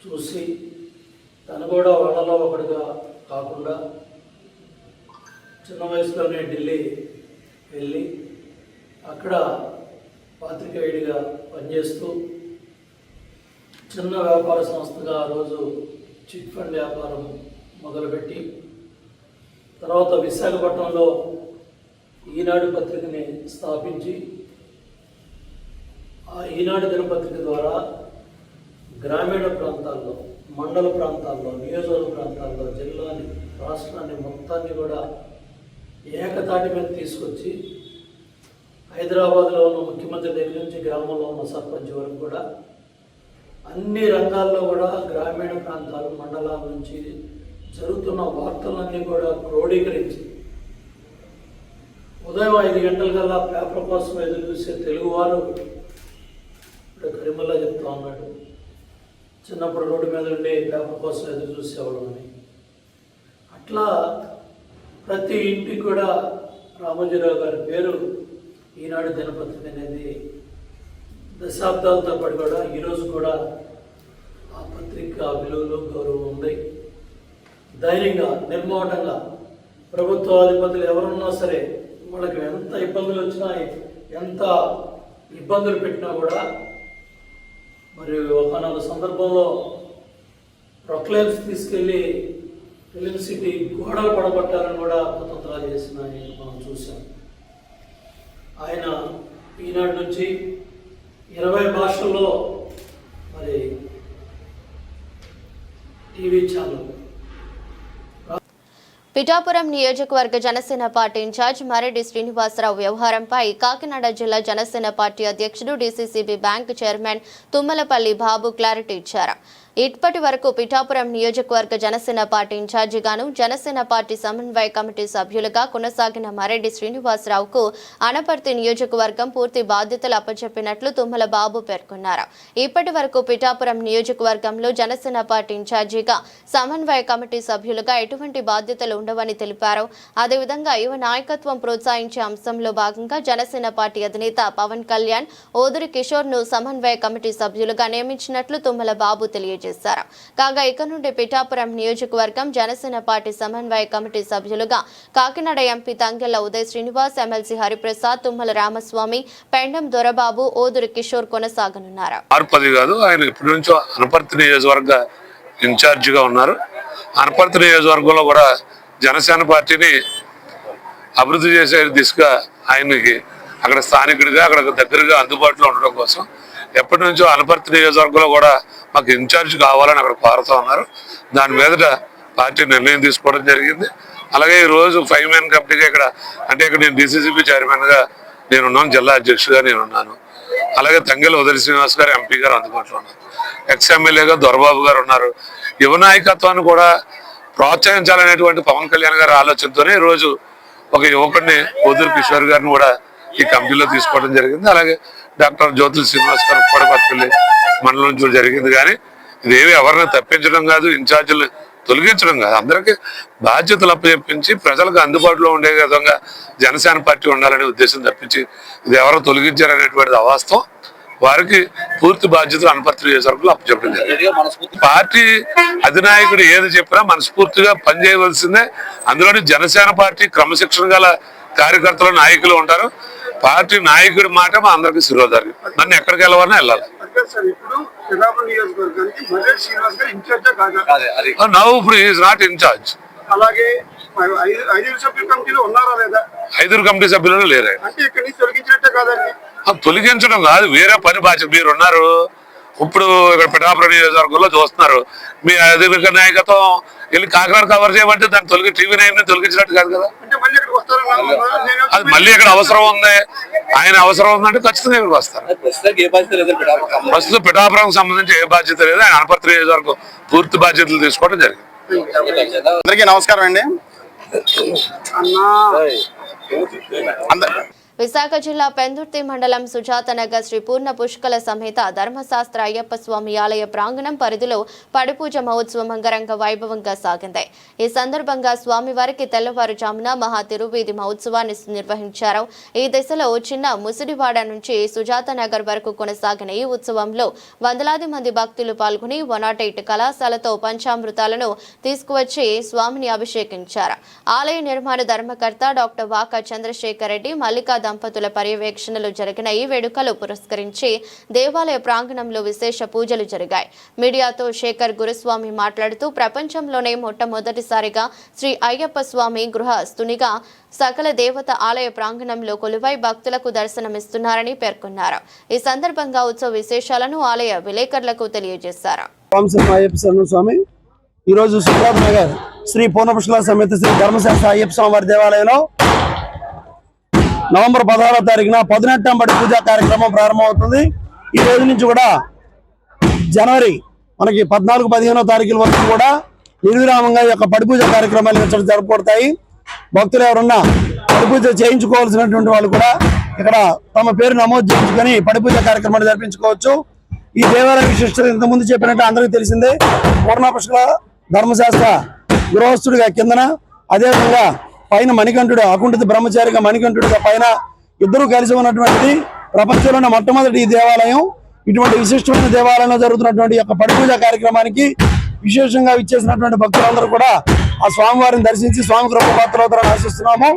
చూసి తను కూడా వాళ్ళలో ఒకటిగా కాకుండా చిన్న వయసులోనే ఢిల్లీ వెళ్ళి అక్కడ పాత్రికేయుడిగా పనిచేస్తూ చిన్న వ్యాపార సంస్థగా ఆ రోజు చిట్ ఫండ్ వ్యాపారం మొదలుపెట్టి తర్వాత విశాఖపట్నంలో ఈనాడు పత్రికని స్థాపించి ఆ ఈనాడు దినపత్రిక ద్వారా గ్రామీణ ప్రాంతాల్లో, మండల ప్రాంతాల్లో, నియోజకవర్గ ప్రాంతాల్లో, జిల్లాని, రాష్ట్రాన్ని మొత్తాన్ని కూడా ఏకతాటి మీద తీసుకొచ్చి హైదరాబాద్లో ఉన్న ముఖ్యమంత్రి దగ్గర నుంచి గ్రామంలో ఉన్న సర్పంచ్ వరకు కూడా అన్ని రంగాల్లో కూడా గ్రామీణ ప్రాంతాలు, మండలాల నుంచి జరుగుతున్న వార్తలన్నీ కూడా క్రోడీకరించి ఉదయం 5 గంటలకల్లా పేపర్ కోసం ఎదురు చూసే తెలుగువారు ఇప్పుడు కరిమల్లా చెప్తా ఉన్నాడు, చిన్నప్పుడు రోడ్డు మీద ఉండి పేపర్ కోసం ఎదురు చూసేవాళ్ళని. అట్లా ప్రతి ఇంటికి కూడా రామోజీరావు గారి పేరు ఈనాడు దినపత్రిక అనేది దశాబ్దాలతో పాటు కూడా ఈరోజు కూడా ఆ పత్రిక విలువలు, గౌరవం ఉంది. ధైర్యంగా, నిర్మోహటంగా ప్రభుత్వాధిపతులు ఎవరున్నా సరే వాళ్ళకి ఎంత ఇబ్బందులు వచ్చినా, ఎంత ఇబ్బందులు పెట్టినా కూడా మరి ఒకనొక సందర్భంలో ప్రొక్లైన్స్ తీసుకెళ్ళి ఫిలిం సిటీ గోడలు పడగొట్టాలని కూడా కుతంత్రాలు చేసిన మనం చూసాం. ఆయన ఈనాడు నుంచి 20 భాషల్లో మరి టీవీ ఛానల్. పిఠాపురం నియోజకవర్గ జనసేన పార్టీ ఇన్ఛార్జ్ మరెడ్డి శ్రీనివాసరావు వ్యవహారంపై కాకినాడ జిల్లా జనసేన పార్టీ అధ్యక్షుడు DCCB bank chairman Tummalapalli Babu clarity ఇచ్చారు. ఇప్పటి వరకు పిఠాపురం నియోజకవర్గ జనసేన పార్టీ ఇన్ఛార్జిగాను, జనసేన పార్టీ సమన్వయ కమిటీ సభ్యులుగా కొనసాగిన మరెడ్డి శ్రీనివాసరావుకు అనపర్తి నియోజకవర్గం పూర్తి బాధ్యతలు అప్పచెప్పినట్లు తుమ్మల బాబు పేర్కొన్నారు. ఇప్పటి వరకు పిఠాపురం నియోజకవర్గంలో జనసేన పార్టీ ఇన్ఛార్జిగా, సమన్వయ కమిటీ సభ్యులుగా ఎటువంటి బాధ్యతలు ఉండవని తెలిపారు. అదేవిధంగా యువ నాయకత్వం ప్రోత్సహించే అంశంలో భాగంగా జనసేన పార్టీ అధినేత పవన్ కళ్యాణ్, ఓదురి కిషోర్ ను సమన్వయ కమిటీ సభ్యులుగా నియమించినట్లు తుమ్మల బాబు తెలియజేశారు. కాగా ఇక నుండి పిఠాపురం నియోజకవర్గం జనసేన పార్టీ సమన్వయ కమిటీ సభ్యులుగా కాకినాడ ఎంపీ తంగెళ్ల ఉదయ్ శ్రీనివాస్, ఎమ్మెల్సీ హరిప్రసాద్, తుమ్మల రామస్వామి, పెండం దొరబాబు, ఓదురి కిషోర్ కొనసాగనున్నారు. ఆయన ఇప్పటి నుంచో అనపర్తి నియోజకవర్గ ఇన్ఛార్జిగా ఉన్నారు. అనపర్తి నియోజకవర్గంలో కూడా జనసేన పార్టీని అభివృద్ధి చేసే దిశగా ఆయనకి అక్కడ స్థానికుడిగా, అక్కడ దగ్గరగా అందుబాటులో ఉండడం కోసం ఎప్పటి నుంచో అనపర్తి నియోజకవర్గంలో కూడా మాకు ఇన్ఛార్జ్ కావాలని అక్కడ కోరుతూ ఉన్నారు. దాని మీద పార్టీ నిర్ణయం తీసుకోవడం జరిగింది. అలాగే ఈరోజు 5 మెన్ కమిటీగా ఇక్కడ నేను డీసీసీబీ చైర్మన్గా నేనున్నాను, జిల్లా అధ్యక్షుడిగా నేనున్నాను. అలాగే తంగెళ్ల ఉదయ్ శ్రీనివాస్ గారు ఎంపీ గారు అందుబాటులో ఉన్నారు. ఎక్స్ఎమ్మెల్యేగా దొరబాబు గారు ఉన్నారు. యువ నాయకత్వాన్ని కూడా ప్రోత్సహించాలనేటువంటి పవన్ కళ్యాణ్ గారి ఆలోచనతోనే ఈరోజు ఒక యువకుడిని ఓదురి కిషోర్ గారిని కూడా ఈ కమిటీలో తీసుకోవడం జరిగింది. అలాగే డాక్టర్ జ్యోతుల శ్రీనివాస్ గారు ఉప్పడపల్లి మండలం నుంచి జరిగింది. కానీ ఇదేమి ఎవరిని తప్పించడం కాదు, ఇన్ఛార్జీలు తొలగించడం కాదు, అందరికీ బాధ్యతలు అప్పచెప్పించి ప్రజలకు అందుబాటులో ఉండే విధంగా జనసేన పార్టీ ఉండాలనే ఉద్దేశం తప్పించి ఇది ఎవరో తొలగించారనేటువంటిది అవాస్తవం. వారికి పూర్తి బాధ్యతలు అనపర్తి నియోజకవర్గంలో అప్పచెప్పడం జరిగింది. పార్టీ అధినాయకుడు ఏది చెప్పినా మనస్ఫూర్తిగా పనిచేయవలసిందే. అందులోని జనసేన పార్టీ క్రమశిక్షణ గల కార్యకర్తలు, నాయకులు ఉంటారు. పార్టీ నాయకుడి మాట మా అందరికీ శిరోధారి. నన్ను ఎక్కడికి వెళ్ళాలన్నా వెళ్ళాలి. నౌ ఇప్పుడు ఈజ్ నాట్ ఇన్ఛార్జ్. అలాగే 5 సభ్యుల కమిటీలో ఉన్నారా లేదా? 5 కమిటీ సభ్యులను లేరు. అంటే ఇక్కడి నుంచి తొలగించినట్టే కాదండి. తొలగించడం కాదు, వేరే పని బాధ్యత. మీరు ఉన్నారు ఇప్పుడు ఇక్కడ పిఠాపురం నియోజకవర్గంలో చూస్తున్నారు. మీ అధికార నాయకత్వం వెళ్ళి కాకినాడ కవర్ చేయమంటే దాన్ని టీవీ 9 తొలగించినట్టు కాదు కదా. అది మళ్ళీ ఇక్కడ అవసరం ఉంది, ఆయన అవసరం ఉందంటే ఖచ్చితంగా ఇక్కడికి వస్తారు. ప్రస్తుతం పిఠాపురం సంబంధించి ఏ బాధ్యత లేదు. ఆయన అనపర్తి నియోజకవర్గం పూర్తి బాధ్యతలు తీసుకోవడం జరిగింది. అందరికీ నమస్కారం అండి. విశాఖ జిల్లా పెందుర్తి మండలం సుజాతనగర్ శ్రీ పూర్ణ పుష్కల సమేత ధర్మశాస్త్ర అయ్యప్ప స్వామి ఆలయ ప్రాంగణం పరిధిలో పడిపూజ మహోత్సవం అంగరంగ వైభవంగా సాగింది. ఈ సందర్భంగా స్వామివారికి తెల్లవారుజామున మహా తిరువీధి మహోత్సవాన్ని నిర్వహించారు. ఈ దిశలో చిన్న ముసిడివాడ నుంచి సుజాతనగర్ వరకు కొనసాగిన ఈ ఉత్సవంలో వందలాది మంది భక్తులు పాల్గొని 108 కళాశాలతో పంచామృతాలను తీసుకువచ్చి స్వామిని అభిషేకించారు. ఆలయ నిర్మాణ ధర్మకర్త డాక్టర్ వాకా చంద్రశేఖర్ రెడ్డి మల్లికా దంపతుల పర్యవేక్షణలో జరిగిన ఈ వేడుకలు పురస్కరించి దేవాలయ ప్రాంగణంలో విశేష పూజలు జరిగాయి. మీడియాతో శేఖర్ గురుస్వామి మాట్లాడుతూ ప్రపంచంలోనే మొట్టమొదటిసారిగా శ్రీ అయ్యప్ప స్వామి గృహస్థునిగా సకల దేవత ఆలయ ప్రాంగణంలో కొలువై భక్తులకు దర్శనమిస్తున్నారని పేర్కొన్నారు. ఈ సందర్భంగా ఉత్సవ విశేషాలను ఆలయ విలేకరులకు తెలియజేశారు. ఈరోజు సుజాత్ నగర్ శ్రీ పూర్ణపుష్కల సమేత శ్రీ ధర్మశాస్త్ర అయ్యప్ప స్వామి వారి దేవాలయంలో నవంబర్ 16వ తారీఖున 18వ బడి పూజా కార్యక్రమం ప్రారంభమవుతుంది. ఈ రోజు నుంచి కూడా జనవరి మనకి 14, 15వ తారీఖుల వరకు కూడా నిర్విరామంగా ఈ యొక్క పడి పూజ కార్యక్రమాలు జరుపుకుంటాయి. భక్తులు ఎవరున్నా పడి పూజ చేయించుకోవాల్సినటువంటి వాళ్ళు కూడా ఇక్కడ తమ పేరు నమోదు చేయించుకొని పడి పూజ కార్యక్రమాలు జరిపించుకోవచ్చు. ఈ దేవాలయ విశిష్టత ఇంతకుముందు చెప్పినట్టు అందరికీ తెలిసిందే. పూర్ణపుష్కల ధర్మశాస్త్ర గృహస్థుడిగా కిందన, అదేవిధంగా పైన మణికంఠుడు అకుంఠిత బ్రహ్మచారిగా మణికంఠుడిగా పైన ఇద్దరు కలిసి ఉన్నటువంటిది ప్రపంచంలోనే మొట్టమొదటి ఈ దేవాలయం. ఇటువంటి విశిష్టమైన దేవాలయంలో జరుగుతున్నటువంటి యొక్క పడి పూజ కార్యక్రమానికి విశేషంగా ఇచ్చేసినటువంటి భక్తులందరూ కూడా ఆ స్వామివారిని దర్శించి స్వామి కృప పాత్రలవుతారని ఆశిస్తున్నాము.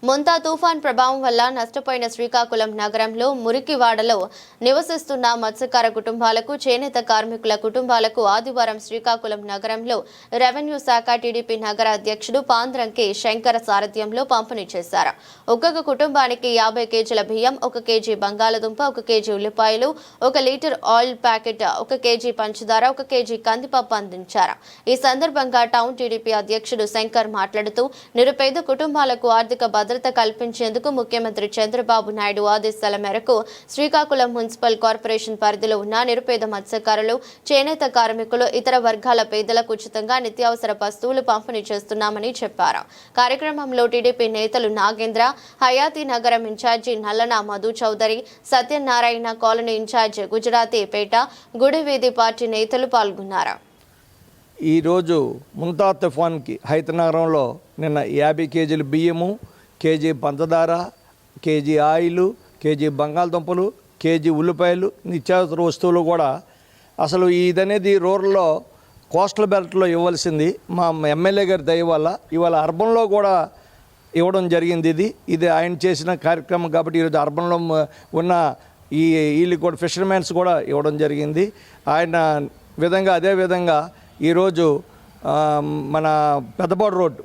ముంతా తుఫాన్ ప్రభావం వల్ల నష్టపోయిన శ్రీకాకుళం నగరంలో మురికివాడలో నివసిస్తున్న మత్స్యకార కుటుంబాలకు, చేనేత కార్మికుల కుటుంబాలకు ఆదివారం శ్రీకాకుళం నగరంలో రెవెన్యూ శాఖ టీడీపీ నగర అధ్యక్షుడు పాంద్రంకి శంకర సారథ్యంలో పంపిణీ చేశారు. ఒక్కొక్క కుటుంబానికి 50 కేజీల బియ్యం, 1 కేజీ బంగాళదుంప, 1 కేజీ ఉల్లిపాయలు, 1 లీటర్ ఆయిల్ ప్యాకెట్, 1 కేజీ పంచదార, 1 కేజీ కందిపప్పు అందించారు. ఈ సందర్భంగా టౌన్ టీడీపీ అధ్యక్షుడు శంకర్ మాట్లాడుతూ నిరుపేద కుటుంబాలకు ఆర్థిక భద్రత కల్పించేందుకు ముఖ్యమంత్రి చంద్రబాబు నాయుడు ఆదేశాల మేరకు శ్రీకాకుళం మున్సిపల్ కార్పొరేషన్ పరిధిలో ఉన్న నిరుపేద మత్స్యకారులు, చేనేత కార్మికులు, ఇతర వర్గాల పేదలకు ఉచితంగా నిత్యావసర వస్తువులు పంపిణీ చేస్తున్నామని చెప్పారు. కార్యక్రమంలో టీడీపీ నేతలు Nagendra, Hayathi Nagaram incharge Nallana Madhu Chowdary, Satyanarayana colony incharge Gujarati Peta, Gudiveedhi party నేతలు పాల్గొన్నారు. ఈరోజు ముంతా తుఫాన్కి హైతనగరంలో నిన్న 50 కేజీలు బియ్యము, కేజీ పంచదార, కేజీ ఆయిల్, కేజీ బంగాళదుంపలు, కేజీ ఉల్లిపాయలు, నిత్యావసర వస్తువులు కూడా అసలు ఇదనేది రూరల్లో కోస్టల్ బెల్ట్లో ఇవ్వాల్సింది మా ఎమ్మెల్యే గారి దయ వల్ల ఇవాళ అర్బన్లో కూడా ఇవ్వడం జరిగింది. ఇది ఆయన చేసిన కార్యక్రమం కాబట్టి ఈరోజు అర్బన్లో ఉన్న వీళ్ళు కూడా ఫిషర్మెన్స్ కూడా ఇవ్వడం జరిగింది. ఆయన విధంగా అదేవిధంగా ఈరోజు మన పెద్దపాడు రోడ్డు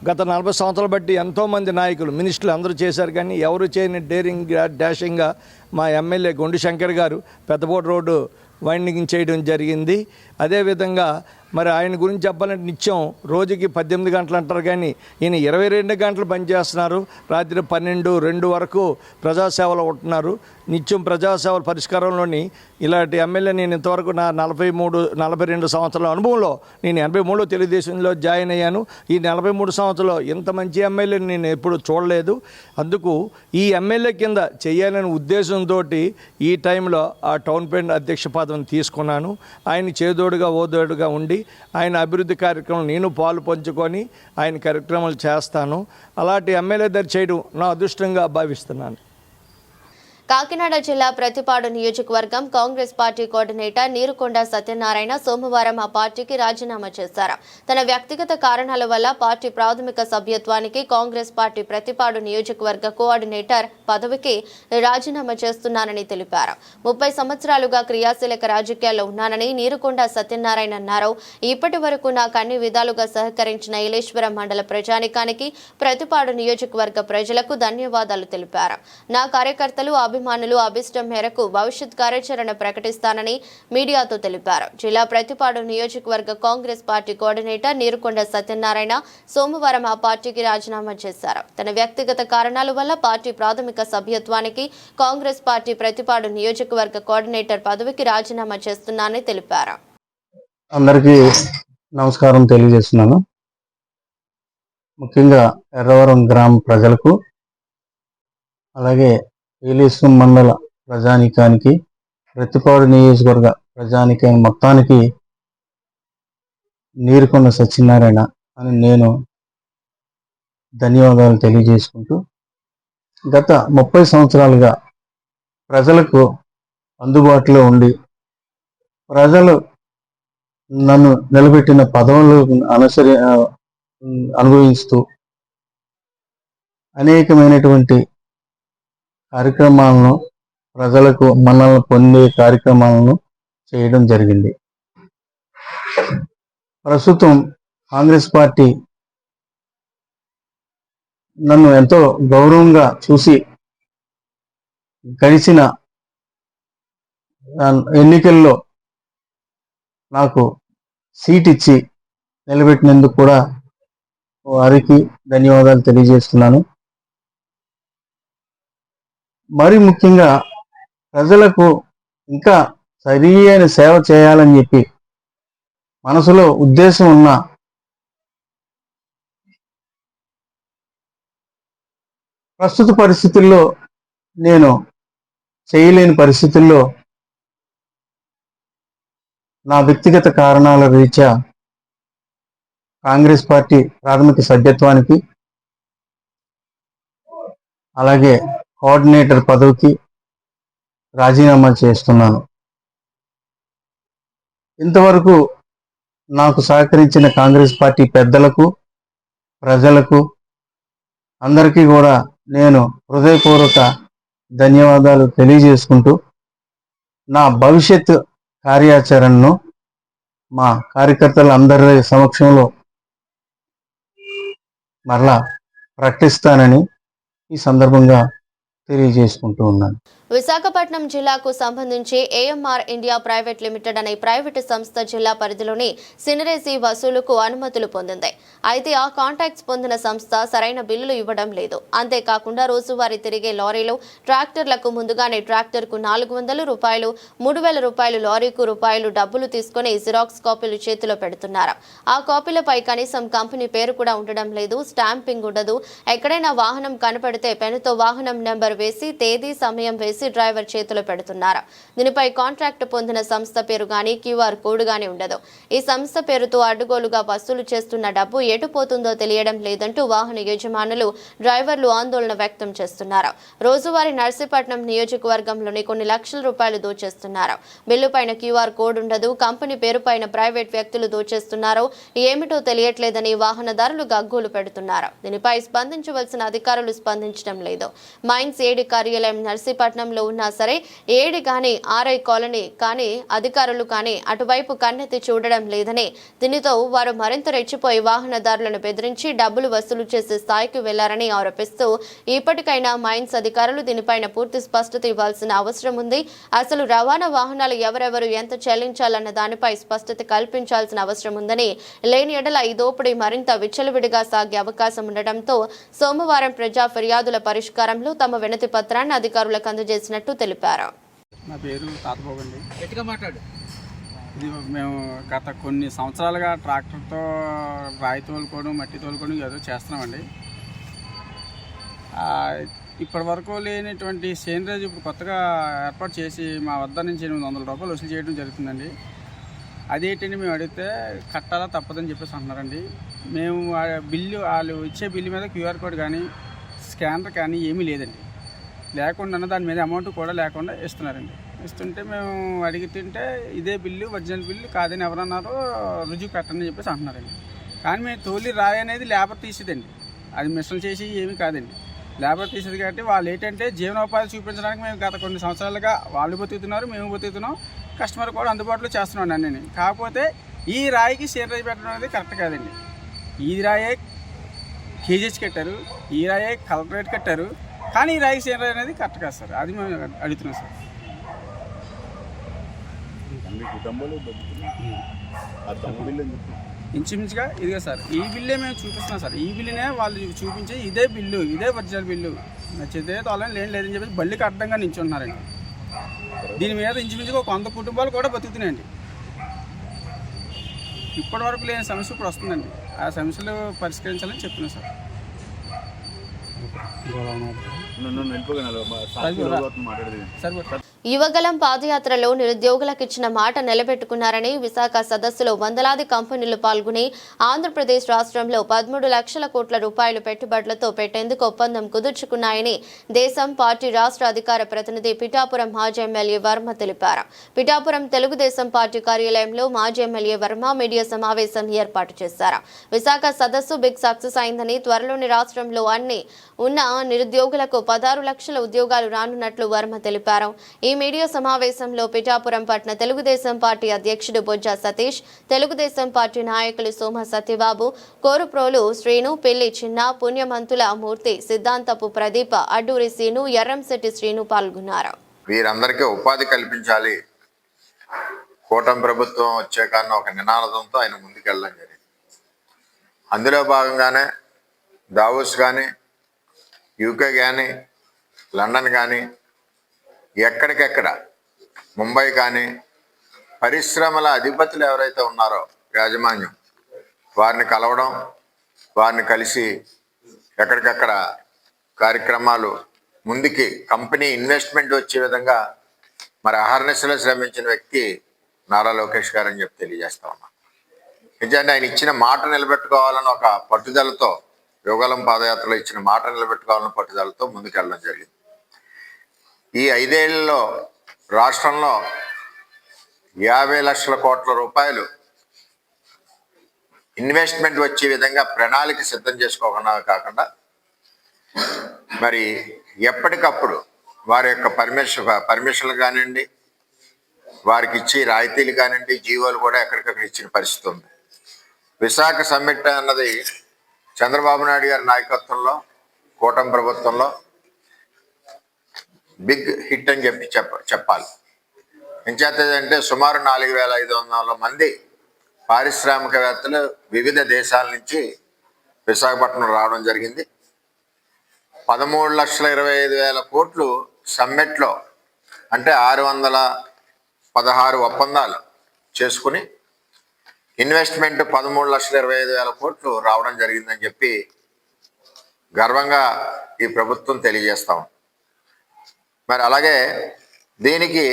గత 40 సంవత్సరాలు బట్టి ఎంతోమంది నాయకులు, మినిస్టర్లు అందరూ చేశారు, కానీ ఎవరు చేయని డేరింగ్ డాషింగ్గా మా ఎమ్మెల్యే గొండి శంకర్ గారు పెద్దపాడు రోడ్డు వైండింగ్ చేయడం జరిగింది. అదేవిధంగా మరి ఆయన గురించి చెప్పాలంటే నిత్యం రోజుకి 18 గంటలు అంటారు, కానీ ఈయన 22 గంటలు పనిచేస్తున్నారు. రాత్రి 12, 2 వరకు ప్రజాసేవలు ఉంటున్నారు. నిత్యం ప్రజాసేవల పరిష్కారంలోని ఇలాంటి ఎమ్మెల్యే నేను ఇంతవరకు నా 42 సంవత్సరాల అనుభవంలో, నేను 83లో తెలుగుదేశంలో జాయిన్ అయ్యాను. ఈ 43 సంవత్సరాలు ఇంత మంచి ఎమ్మెల్యేని నేను ఎప్పుడు చూడలేదు. అందుకు ఈ ఎమ్మెల్యే కింద చేయాలనే ఉద్దేశంతో ఈ టైంలో ఆ టౌన్ పెయింట్ అధ్యక్ష పదవిని తీసుకున్నాను. ఆయన చేదోడుగా ఓదోడుగా ఉండి ఆయన అభివృద్ధి కార్యక్రమం నేను పాలు పంచుకొని ఆయన కార్యక్రమాలు చేస్తాను. అలాంటి ఎమ్మెల్యే దగ్గర చేయడం నా అదృష్టంగా భావిస్తున్నాను. కాకినాడ జిల్లా ప్రతిపాడు నియోజకవర్గం కాంగ్రెస్ పార్టీ కోఆర్డినేటర్ నీరుకొండ సత్యనారాయణ సోమవారం ఆ పార్టీకి రాజీనామా చేశారు. తన వ్యక్తిగత కారణాల వల్ల పార్టీ ప్రాథమిక సభ్యత్వానికి కాంగ్రెస్ పార్టీ ప్రతిపాడు నియోజకవర్గ కోఆర్డినేటర్ పదవికి రాజీనామా చేస్తున్నానని తెలిపారు. 30 సంవత్సరాలుగా క్రియాశీలక రాజకీయాల్లో ఉన్నానని నీరుకొండ సత్యనారాయణ అన్నారు. ఇప్పటి వరకు నాకు అన్ని విధాలుగా సహకరించిన ఇలేశ్వరం మండల ప్రజానికానికి, ప్రతిపాడు నియోజకవర్గ ప్రజలకు ధన్యవాదాలు తెలిపారు. నా కార్యకర్తలు అభిమానులు అభిష్టం మేరకు భవిష్యత్ కార్యాచరణ ప్రకటిస్తానని మీడియాతో తెలిపారు. జిల్లా ప్రతిపాడు నియోజకవర్గ కాంగ్రెస్ పార్టీ కోఆర్డినేటర్ నీరుకొండ సత్యనారాయణ సోమవారం ఆ పార్టీకి రాజీనామా చేశారు. తన వ్యక్తిగత కారణాల వల్ల పార్టీ ప్రాథమిక సభ్యత్వానికి కాంగ్రెస్ పార్టీ ప్రతిపాడు నియోజకవర్గ కోఆర్డినేటర్ పదవికి రాజీనామా చేస్తున్నానని తెలిపారు. అందరికీ నమస్కారం తెలియజేస్తున్నాను. ముఖ్యంగా ఎర్రవరం గ్రామ ప్రజలకు, అలాగే ఏలేశ్వరం మండల ప్రజానీకానికి, ప్రతిపాడు నియోజకవర్గ ప్రజానీకానికి మొత్తానికి నీరుకొండ సత్యనారాయణ అని నేను ధన్యవాదాలు తెలియజేసుకుంటూ, గత 30 సంవత్సరాలుగా ప్రజలకు అందుబాటులో ఉండి ప్రజలు నన్ను నిలబెట్టిన పదవులు అనుభవిస్తూ అనేకమైనటువంటి కార్యక్రమాలను, ప్రజలకు మన్ననలు పొందే కార్యక్రమాలను చేయడం జరిగింది. ప్రస్తుతం కాంగ్రెస్ పార్టీ నన్ను ఎంతో గౌరవంగా చూసి గడిచిన ఎన్నికల్లో నాకు సీట్ ఇచ్చి నిలబెట్టినందుకు కూడా వారికి ధన్యవాదాలు తెలియజేస్తున్నాను. మరి ముఖ్యంగా ప్రజలకు ఇంకా సరి అయిన సేవ చేయాలని చెప్పి మనసులో ఉద్దేశం ఉన్న ప్రస్తుత పరిస్థితుల్లో నేను చేయలేని పరిస్థితుల్లో నా వ్యక్తిగత కారణాల రీత్యా కాంగ్రెస్ పార్టీ ప్రాథమిక సభ్యత్వానికి, అలాగే కోఆర్డినేటర్ పదవికి రాజీనామా చేస్తున్నాను. ఇంతవరకు నాకు సహకరించిన కాంగ్రెస్ పార్టీ పెద్దలకు, ప్రజలకు అందరికీ కూడా నేను హృదయపూర్వక ధన్యవాదాలు తెలియజేసుకుంటూ, నా భవిష్యత్ కార్యాచరణను మా కార్యకర్తల అందరి సమక్షంలో మరలా ప్రకటిస్తానని ఈ సందర్భంగా తెలియజేసుకుంటూ ఉన్నాను. విశాఖపట్నం జిల్లాకు సంబంధించి ఏఎంఆర్ ఇండియా ప్రైవేట్ లిమిటెడ్ అనే ప్రైవేటు సంస్థ జిల్లా పరిధిలోని సినరేసి వసూలుకు అనుమతులు పొందింది. అయితే ఆ కాంట్రాక్ట్స్ పొందిన సంస్థ సరైన బిల్లులు ఇవ్వడం లేదు. అంతేకాకుండా రోజువారీ తిరిగే లారీలు, ట్రాక్టర్లకు ముందుగానే ట్రాక్టర్కు 400 రూపాయలు, 3000 రూపాయలు, లారీకు రూపాయలు డబ్బులు తీసుకుని జిరాక్స్ కాపీలు చేతిలో పెడుతున్నారు. ఆ కాపీలపై కనీసం కంపెనీ పేరు కూడా ఉండడం లేదు, స్టాంపింగ్ ఉండదు. ఎక్కడైనా వాహనం కనపడితే పెన్నుతో వాహనం నెంబర్ వేసి తేదీ, సమయం వేసి డ్రైవర్ చేతిలో పెడుతున్నారు. దీనిపై కాంట్రాక్ట్ పొందిన సంస్థ పేరు గానీ, క్యూఆర్ కోడ్ గానీ ఉండదు. ఈ సంస్థ పేరుతో అడ్డగోలుగా వసూలు చేస్తున్న డబ్బు ఎటు పోతుందో తెలియడం లేదంటూ వాహన యజమానులు, డ్రైవర్లు ఆందోళన వ్యక్తం చేస్తున్నారు. రోజువారీ నర్సీపట్నం నియోజకవర్గంలోని కొన్ని లక్షల రూపాయలు దోచేస్తున్నారు. బిల్లు పైన క్యూఆర్ కోడ్ ఉండదు. కంపెనీ పేరు పైన ప్రైవేట్ వ్యక్తులు దోచేస్తున్నారు. ఏమిటో తెలియట్లేదని వాహనదారులు గగ్గోలు పెడుతున్నారు. దీనిపై స్పందించవలసిన అధికారులు స్పందించడం లేదు. మైన్స్ ఏడి కార్యాలయం నర్సీపట్నంలో ఉన్నా సరే ఏడి కానీ, ఆర్ఐ కాలనీ కానీ అధికారులు కానీ అటువైపు కన్నెత్తి చూడడం లేదని, దీనితో వారు మరింత రెచ్చిపోయి వాహనదారులను బెదిరించి డబ్బులు వసూలు చేసే స్థాయికి వెళ్లారని ఆరోపిస్తూ ఇప్పటికైనా మైన్స్ అధికారులు దీనిపైన పూర్తి స్పష్టత ఇవ్వాల్సిన అవసరం ఉంది. అసలు రవాణా వాహనాలు ఎవరెవరు ఎంత చెల్లించాలన్న దానిపై స్పష్టత కల్పించాల్సిన అవసరం ఉందని, లేని ఎడల ఈ దోపిడీ మరింత విచ్చలవిడిగా సాగే అవకాశం ఉండటంతో సోమవారం ప్రజా ఫిర్యాదుల పరిష్కారంలో తమ వినతి పత్రాన్ని అధికారులకు అందజేసినట్టు తెలిపారు. నా పేరు తాతబాబు అండి. ఇది మేము గత కొన్ని సంవత్సరాలుగా ట్రాక్టర్తో రాయి తోలుకోవడం, మట్టి తోలుకోవడం ఏదో చేస్తున్నామండి. ఇప్పటి వరకు లేనటువంటి సేనరేజ్ ఇప్పుడు కొత్తగా ఏర్పాటు చేసి మా వద్ద నుంచి 800 రూపాయలు వసూలు చేయడం జరుగుతుందండి. అదేంటండి మేము అడిగితే కట్టాలా తప్పదని చెప్పేసి అంటున్నారండి. మేము బిల్లు, వాళ్ళు ఇచ్చే బిల్లు మీద క్యూఆర్ కోడ్ కానీ, స్కానర్ కానీ ఏమీ లేదండి. లేకుండా దాని మీద అమౌంట్ కూడా లేకుండా ఇస్తున్నారండి. ఇస్తుంటే మేము అడిగితే ఇదే బిల్లు, ఒరిజినల్ బిల్లు కాదని ఎవరన్నారో రుజువు పెట్టండి అని చెప్పేసి అంటున్నారండి. కానీ మేము తోలి రాయి అనేది లేబర్ తీసేదండి, అది మిషన్ చేసి ఏమీ కాదండి, లేబర్ తీసేది. కాబట్టి వాళ్ళు ఏంటంటే జీవనోపాధి చూపించడానికి మేము గత కొన్ని సంవత్సరాలుగా వాళ్ళు బతుకుతున్నారు, మేము బతుకుతున్నాం, కస్టమర్ కూడా అందుబాటులో చేస్తున్నాం అన్నీ. కాకపోతే ఈ రాయికి సేనరేజ్ పెట్టడం అనేది కరెక్ట్ కాదండి. ఈ రాయే కేజీహెచ్ కట్టారు, ఈ రాయే కలెక్టరేట్ కట్టారు, కానీ ఈ రాయికి సేనరేజ్ అనేది కరెక్ట్ కాదు సార్. అది మేము అడుగుతున్నాం సార్. ఇంచుమించుగా ఇదిగా సార్, ఈ బిల్లే మేము చూపిస్తున్నాం సార్. ఈ బిల్లునే వాళ్ళు చూపించే ఇదే బిల్లు, ఇదే ఒరిజినల్ బిల్లు, నచ్చితే తోలని లేదని చెప్పేసి బళ్ళికి అడ్డంగా నించున్నారండి. దీని మీద ఇంచుమించుగా 100 కుటుంబాలు కూడా బతుకుతున్నాయండి. ఇప్పటి వరకు లేని సమస్య ఇప్పుడు వస్తుందండి. ఆ సమస్యలు పరిష్కరించాలని చెప్తున్నాం సార్. యువగలం పాదయాత్రలో నిరుద్యోగులకు ఇచ్చిన మాట నిలబెట్టుకున్నారని విశాఖ సదస్సులో వందలాది కంపెనీలు పాల్గొని ఆంధ్రప్రదేశ్ రాష్ట్రంలో 13 లక్షల కోట్ల రూపాయలు పెట్టుబడులతో పెట్టేందుకు ఒప్పందం కుదుర్చుకున్నాయని దేశం పార్టీ రాష్ట్ర అధికార ప్రతినిధి పిఠాపురం మాజీ ఎమ్మెల్యే వర్మ తెలిపారు. పిఠాపురం తెలుగుదేశం పార్టీ కార్యాలయంలో మాజీ ఎమ్మెల్యే వర్మ మీడియా సమావేశం ఏర్పాటు చేశారు. విశాఖ సదస్సు బిగ్ సక్సెస్ అయిందని, త్వరలోని రాష్ట్రంలో అన్ని ఉన్న నిరుద్యోగులకు 16 లక్షల ఉద్యోగాలు రానున్నట్లు వర్మ తెలిపారు. ఈ మీడియా సమావేశంలో పిఠాపురం పట్న తెలుగుదేశం పార్టీ అధ్యక్షుడు బొజ్జ సతీష్, తెలుగుదేశం పార్టీ నాయకులు సోమ సత్యబాబు, కోరుప్రోలు శ్రీను, పెళ్లి చిన్న, పుణ్యమంతుల మూర్తి, సిద్ధాంతపు ప్రదీప, అడ్డూరి శ్రీను, ఎర్రంశెట్టి శ్రీను పాల్గొన్నారు. వీరందరికీ ఉపాధి కల్పించాలి, కూటమి ప్రభుత్వం వచ్చాక ఒక నినాదంతో ఆయన ముందుకెళ్ళడం జరిగింది. అందులో భాగంగానే దావోస్ కానీ, యూకే కానీ, లండన్ కానీ, ఎక్కడికెక్కడ ముంబై కానీ పరిశ్రమల అధిపతులు ఎవరైతే ఉన్నారో యాజమాన్యం వారిని కలవడం, వారిని కలిసి ఎక్కడికక్కడ కార్యక్రమాలు ముందుకి కంపెనీ ఇన్వెస్ట్మెంట్ వచ్చే విధంగా మరి అహర్నిశలో శ్రమించిన వ్యక్తి నారా లోకేష్ గారు అని చెప్పి తెలియజేస్తా ఉన్నాం. నిజంగా ఆయన ఇచ్చిన మాట నిలబెట్టుకోవాలని ఒక పట్టుదలతో, యువగలం పాదయాత్రలో ఇచ్చిన మాట నిలబెట్టుకోవాలని పట్టుదలతో ముందుకెళ్ళడం జరిగింది. ఈ 5 ఏళ్లలో రాష్ట్రంలో 50 లక్షల కోట్ల రూపాయలు ఇన్వెస్ట్మెంట్ వచ్చే విధంగా ప్రణాళిక సిద్ధం చేసుకోకుండా కాకుండా మరి ఎప్పటికప్పుడు వారి యొక్క పర్మిషన్లు కానివ్వండి, వారికి ఇచ్చే రాయితీలు కానివ్వండి, జీవోలు కూడా ఎక్కడికక్కడ ఇచ్చిన పరిస్థితి ఉంది. విశాఖ సమ్మిట్ అన్నది చంద్రబాబు నాయుడు గారి నాయకత్వంలో కూటమి ప్రభుత్వంలో బిగ్ హిట్ అని చెప్పాలి. ఎంచేతంటే సుమారు 4,500 మంది పారిశ్రామికవేత్తలు వివిధ దేశాల నుంచి విశాఖపట్నం రావడం జరిగింది. 13,25,000 కోట్లు సమ్మిట్లో అంటే 616 ఒప్పందాలు చేసుకుని ఇన్వెస్ట్మెంట్ 13,25,000 కోట్లు రావడం జరిగిందని చెప్పి గర్వంగా ఈ ప్రభుత్వం తెలియజేస్తాం. మరి అలాగే దీనికి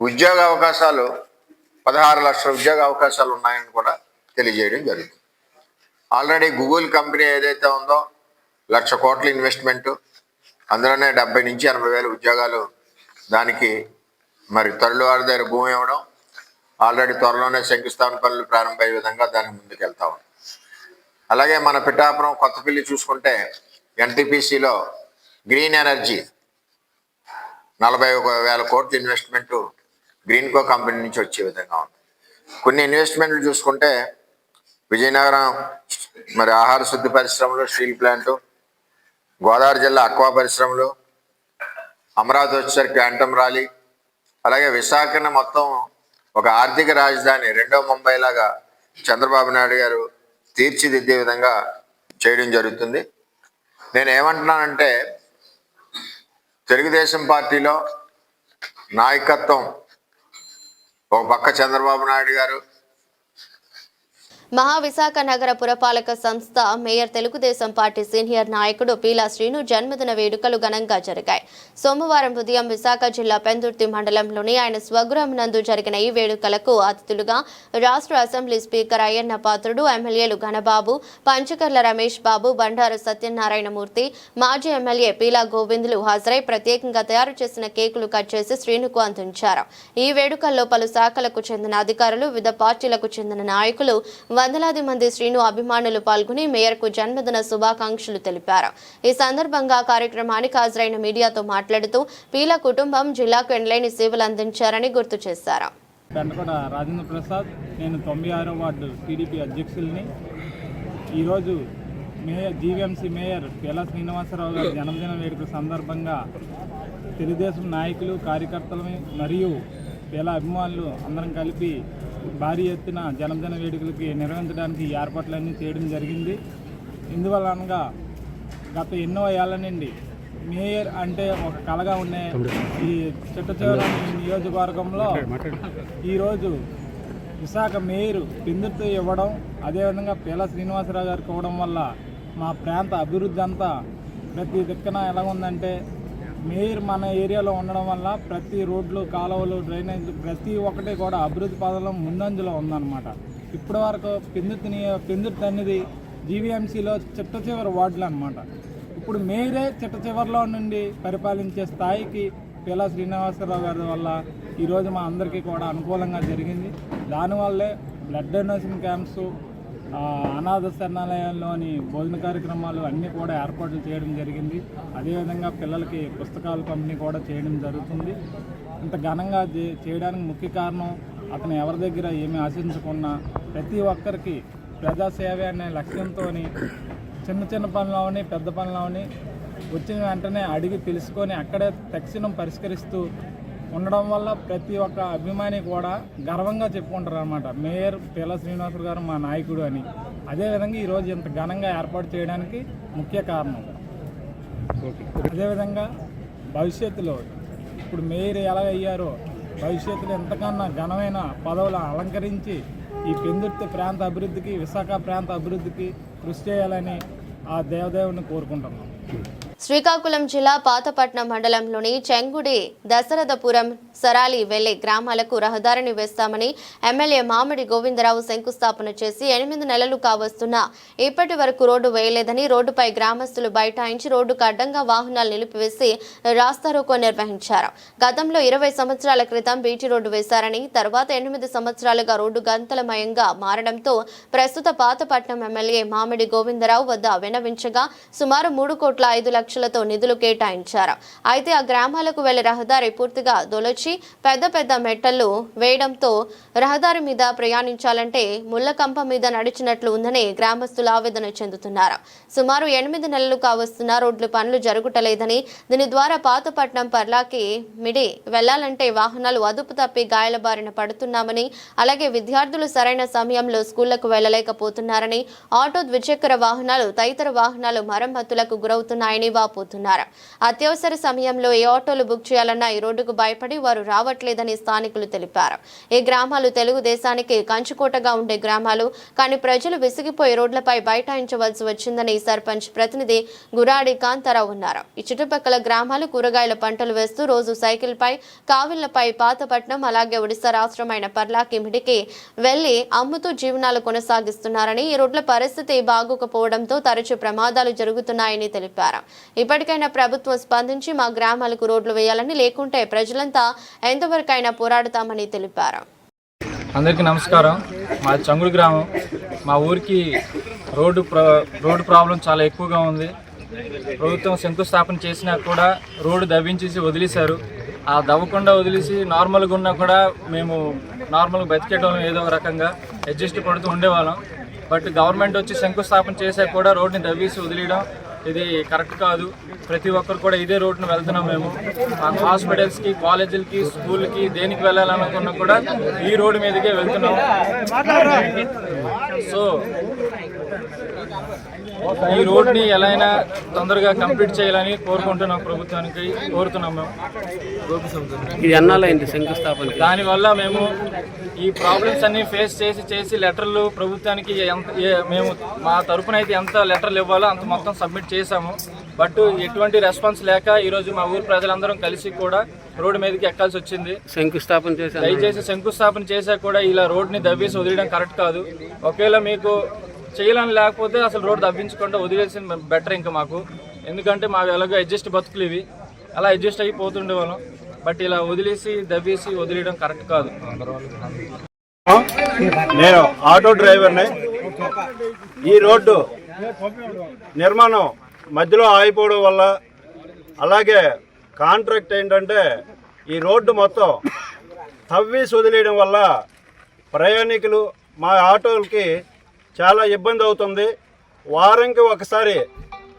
ఉద్యోగ అవకాశాలు 16 లక్షల ఉద్యోగ అవకాశాలు ఉన్నాయని కూడా తెలియజేయడం జరుగుతుంది. ఆల్రెడీ గూగుల్ కంపెనీ ఏదైతే ఉందో 1,00,000 కోట్ల ఇన్వెస్ట్మెంటు, అందులోనే 70 నుంచి 80 వేల ఉద్యోగాలు, దానికి మరి తొలివారి దగ్గర భూమి ఇవ్వడం, ఆల్రెడీ త్వరలోనే శంకుస్థాపన పనులు ప్రారంభమయ్యే విధంగా దానికి ముందుకు వెళ్తా ఉన్నాం. అలాగే మన పిఠాపురం కొత్తపల్లి చూసుకుంటే ఎన్టీపీసీలో గ్రీన్ ఎనర్జీ 41,000 కోట్ల ఇన్వెస్ట్మెంటు గ్రీన్కో కంపెనీ నుంచి వచ్చే విధంగా ఉంది. కొన్ని ఇన్వెస్ట్మెంట్లు చూసుకుంటే విజయనగరం మరి ఆహార శుద్ధి పరిశ్రమలు, స్టీల్ ప్లాంటు, గోదావరి జిల్లా అక్వా పరిశ్రమలు, అమరావతి వచ్చేసరికి క్వాంటమ్ ర్యాలీ, అలాగే విశాఖను మొత్తం ఒక ఆర్థిక రాజధాని, 2వ ముంబై లాగా చంద్రబాబు నాయుడు గారు తీర్చిదిద్దే విధంగా చేయడం జరుగుతుంది. నేను ఏమంటున్నానంటే తెలుగుదేశం పార్టీలో నాయకత్వం ఒక పక్క చంద్రబాబు నాయుడు గారు, మహావిశాఖ నగర పురపాలక సంస్థ మేయర్ తెలుగుదేశం పార్టీ సీనియర్ నాయకుడు పీలా శ్రీను జన్మదిన వేడుకలు ఘనంగా జరిగాయి. సోమవారం ఉదయం విశాఖ జిల్లా పెందుర్తి మండలంలోని ఆయన స్వగృహం నందు జరిగిన ఈ వేడుకలకు అతిథులుగా రాష్ట్ర అసెంబ్లీ స్పీకర్ అయ్యన్న పాత్రుడు, ఎమ్మెల్యేలు ఘనబాబు, పంచకర్ల రమేష్ బాబు, బండారు సత్యనారాయణమూర్తి, మాజీ ఎమ్మెల్యే పీలా గోవిందులు హాజరై ప్రత్యేకంగా తయారు చేసిన కేకులు కట్ చేసి శ్రీనుకు అందించారు. ఈ వేడుకల్లో పలు శాఖలకు చెందిన అధికారులు, వివిధ పార్టీలకు చెందిన నాయకులు, వందలాది మంది శ్రీను అభిమానులు పాల్గొని మేయర్కు జన్మదిన శుభాకాంక్షలు తెలిపారు. ఈ సందర్భంగా కార్యక్రమానికి హాజరైన మీడియాతో మాట్లాడుతూ పీల కుటుంబం జిల్లాకు ఎనలేని సేవలు అందించారని గుర్తు చేశారు. బెండకొండ రాజేంద్ర ప్రసాద్, నేను 96వ వార్డు టీడీపీ అధ్యక్షుల్ని. ఈరోజు జీవీఎంసీ మేయర్ పీలా శ్రీనివాసరావు గారి జన్మదిన వేడుక సందర్భంగా తెలుగుదేశం నాయకులు, కార్యకర్తలు మరియు పీలా అభిమానులు అందరం కలిపి భారీ ఎత్తున జన్మదిన వేడుకలకి నిర్వహించడానికి ఏర్పాట్లన్నీ చేయడం జరిగింది. ఇందువల్ల అనగా గత ఎన్నో ఏళ్ల నుండి మేయర్ అంటే ఒక కళగా ఉండే ఈ చిట్టచివరం నియోజకవర్గంలో ఈరోజు విశాఖ మేయర్ పెందుర్తి ఇవ్వడం, అదేవిధంగా పీలా శ్రీనివాసరావు గారికి ఇవ్వడం వల్ల మా ప్రాంత అభివృద్ధి అంతా ప్రతి దిక్కన ఎలా ఉందంటే మేయర్ మన ఏరియాలో ఉండడం వల్ల ప్రతి రోడ్లు, కాలువలు, డ్రైనేజ్ ప్రతి ఒక్కటి కూడా అభివృద్ధి పదంలో ముందంజలో ఉందన్నమాట. ఇప్పటి వరకు పెందుర్తి అనేది జీవీఎంసీలో చిట్ట చివరి వార్డులు అనమాట. ఇప్పుడు మేయరే చిట్ట చివరిలో నుండి పరిపాలించే స్థాయికి పీలా శ్రీనివాసరావు గారి వల్ల ఈరోజు మా అందరికీ కూడా అనుకూలంగా జరిగింది. దానివల్లే బ్లడ్ డొనేషన్ క్యాంప్స్, అనాథ శరణాలయాల్లోని భోజన కార్యక్రమాలు అన్నీ కూడా ఏర్పాట్లు చేయడం జరిగింది. అదేవిధంగా పిల్లలకి పుస్తకాల పంపిణీ కూడా చేయడం జరుగుతుంది. ఇంత ఘనంగా చేయడానికి ముఖ్య కారణం అతను ఎవరి దగ్గర ఏమీ ఆశించకుండా ప్రతి ఒక్కరికి ప్రజాసేవ అనే లక్ష్యంతో చిన్న చిన్న పనులవని పెద్ద పనులవని వచ్చిన వెంటనే అడిగి తెలుసుకొని అక్కడే తక్షణం పరిష్కరిస్తూ ఉండడం వల్ల ప్రతి ఒక్క అభిమాని కూడా గర్వంగా చెప్పుకుంటారు అన్నమాట, మేయర్ పీలా శ్రీనివాసరావు గారు మా నాయకుడు అని. అదేవిధంగా ఈరోజు ఇంత ఘనంగా ఏర్పాటు చేయడానికి ముఖ్య కారణం. అదేవిధంగా భవిష్యత్తులో ఇప్పుడు మేయర్ ఎలా అయ్యారో భవిష్యత్తులో ఎంతకన్నా ఘనమైన పదవులు అలంకరించి ఈ పెందుర్తి ప్రాంత అభివృద్ధికి, విశాఖ ప్రాంత అభివృద్ధికి కృషి చేయాలని ఆ దేవదేవుని కోరుకుంటున్నాం. శ్రీకాకుళం జిల్లా పాతపట్నం మండలంలోని చెంగుడి, దశరథపురం, సరాలి వెళ్లే గ్రామాలకు రహదారిని వేస్తామని ఎమ్మెల్యే మామిడి గోవిందరావు శంకుస్థాపన చేసి 8 నెలలు కావస్తున్నా ఇప్పటి వరకు రోడ్డు వేయలేదని రోడ్డుపై గ్రామస్తులు బైఠాయించి రోడ్డుకు అడ్డంగా వాహనాలు నిలిపివేసి రాస్తారోకో నిర్వహించారు. గతంలో 20 సంవత్సరాల క్రితం బీటీ రోడ్డు వేశారని, తర్వాత 8 సంవత్సరాలుగా రోడ్డు గంతలమయంగా మారడంతో ప్రస్తుత పాతపట్నం ఎమ్మెల్యే మామిడి గోవిందరావు వద్ద విన్నవించగా సుమారు 3,05,00,000 నిధులు కేటాయించారు. అయితే ఆ గ్రామాలకు వెళ్లే రహదారి పూర్తిగా దొలచి పెద్ద పెద్ద మెట్టలు వేయడంతో రహదారి మీద ప్రయాణించాలంటే ముళ్లకంప మీద నడిచినట్లు ఉందని గ్రామస్తులు ఆవేదన చెందుతున్నారు. సుమారు 8 నెలలు కావస్తున్న రోడ్లు పనులు జరుగుటలేదని, దీని ద్వారా పాతపట్నం పర్లాకి మిడి వెళ్లాలంటే వాహనాలు అదుపు తప్పి గాయాల బారిన పడుతున్నామని, అలాగే విద్యార్థులు సరైన సమయంలో స్కూళ్లకు వెళ్లలేకపోతున్నారని, ఆటో, ద్విచక్ర వాహనాలు తదితర వాహనాలు మరమ్మతులకు గురవుతున్నాయని వాపోతున్నారు. అత్యవసర సమయంలో ఏ ఆటోలు బుక్ చేయాలన్నా ఈ రోడ్డుకు భయపడి వారు రావట్లేదని స్థానికులు తెలిపారు. ఈ గ్రామాలు తెలుగుదేశానికి కంచుకోటగా ఉండే గ్రామాలు, కానీ ప్రజలు విసిగిపోయి రోడ్లపై బైఠాయించవలసి వచ్చిందని సర్పంచ్ ప్రతినిధి గురాడి కాంతారావు ఉన్నారు. ఈ చుట్టుపక్కల గ్రామాలు కూరగాయల పంటలు వేస్తూ రోజు సైకిల్ పై కావిళ్లపై పాతపట్నం, అలాగే ఒడిశా రాష్ట్రమైన పర్లాకి మిడికి వెళ్లి అమ్ముతూ జీవనాలు కొనసాగిస్తున్నారని, ఈ రోడ్ల పరిస్థితి బాగోకపోవడంతో తరచూ ప్రమాదాలు జరుగుతున్నాయని తెలిపారు. ఇప్పటికైనా ప్రభుత్వం స్పందించి మా గ్రామాలకు రోడ్లు వేయాలని, లేకుంటే ప్రజలంతా ఎంతవరకైనా పోరాడతామని తెలిపారు. అందరికీ నమస్కారం. మా చంగుడు గ్రామం. మా ఊరికి రోడ్డు ప్రాబ్లం చాలా ఎక్కువగా ఉంది. ప్రభుత్వం శంకుస్థాపన చేసినా కూడా రోడ్డు దవ్వించేసి వదిలేశారు. ఆ దవ్వకుండా వదిలేసి నార్మల్గా ఉన్నా కూడా మేము నార్మల్గా బతికేటోళ్ళం, ఏదో ఒక రకంగా అడ్జస్ట్ పడుతూ ఉండేవాళ్ళం. బట్ గవర్నమెంట్ వచ్చి శంకుస్థాపన చేసా కూడా రోడ్ని దవ్వేసి వదిలేయడం ఇది కరెక్ట్ కాదు. ప్రతి ఒక్కరు కూడా ఇదే రోడ్డును వెళ్తున్నాం. మేము హాస్పిటల్స్కి, కాలేజీలకి, స్కూల్కి దేనికి వెళ్ళాలనుకున్నా కూడా ఈ రోడ్డు మీదకే వెళ్తున్నాం. సో ఈ రోడ్ని ఎలా అయినా తొందరగా కంప్లీట్ చేయాలని కోరుకుంటున్నాం, ప్రభుత్వానికి కోరుతున్నాం. మేము దానివల్ల మేము ఈ ప్రాబ్లమ్స్ అన్ని ఫేస్ చేసి లెటర్లు ప్రభుత్వానికి మేము మా తరపున అయితే ఎంత లెటర్లు ఇవ్వాలో అంత మొత్తం సబ్మిట్ చేశాము. బట్ ఎటువంటి రెస్పాన్స్ లేక ఈరోజు మా ఊరు ప్రజలందరం కలిసి కూడా రోడ్డు మీదకి ఎక్కాల్సి వచ్చింది. దయచేసి శంకుస్థాపన చేసా కూడా ఇలా రోడ్ని దవ్వేసి వదిలేయడం కరెక్ట్ కాదు. ఒకవేళ మీకు చేయాలని లేకపోతే అసలు రోడ్డు దవ్వించకుండా వదిలేసింది బెటర్ ఇంకా మాకు. ఎందుకంటే మావి ఎలాగో అడ్జస్ట్ బతుకులు ఇవి, అలా అడ్జస్ట్ అయిపోతుండే వాళ్ళం. బట్ ఇలా వదిలేసి దవ్వేసి వదిలేయడం కరెక్ట్ కాదు. నేను ఆటో డ్రైవర్ని. ఈ రోడ్డు నిర్మాణం మధ్యలో ఆగిపోవడం వల్ల, అలాగే కాంట్రాక్ట్ ఏంటంటే ఈ రోడ్డు మొత్తం తవ్వేసి వదిలేయడం వల్ల ప్రయాణికులు, మా ఆటోలకి చాలా ఇబ్బంది అవుతుంది. వారానికి ఒకసారి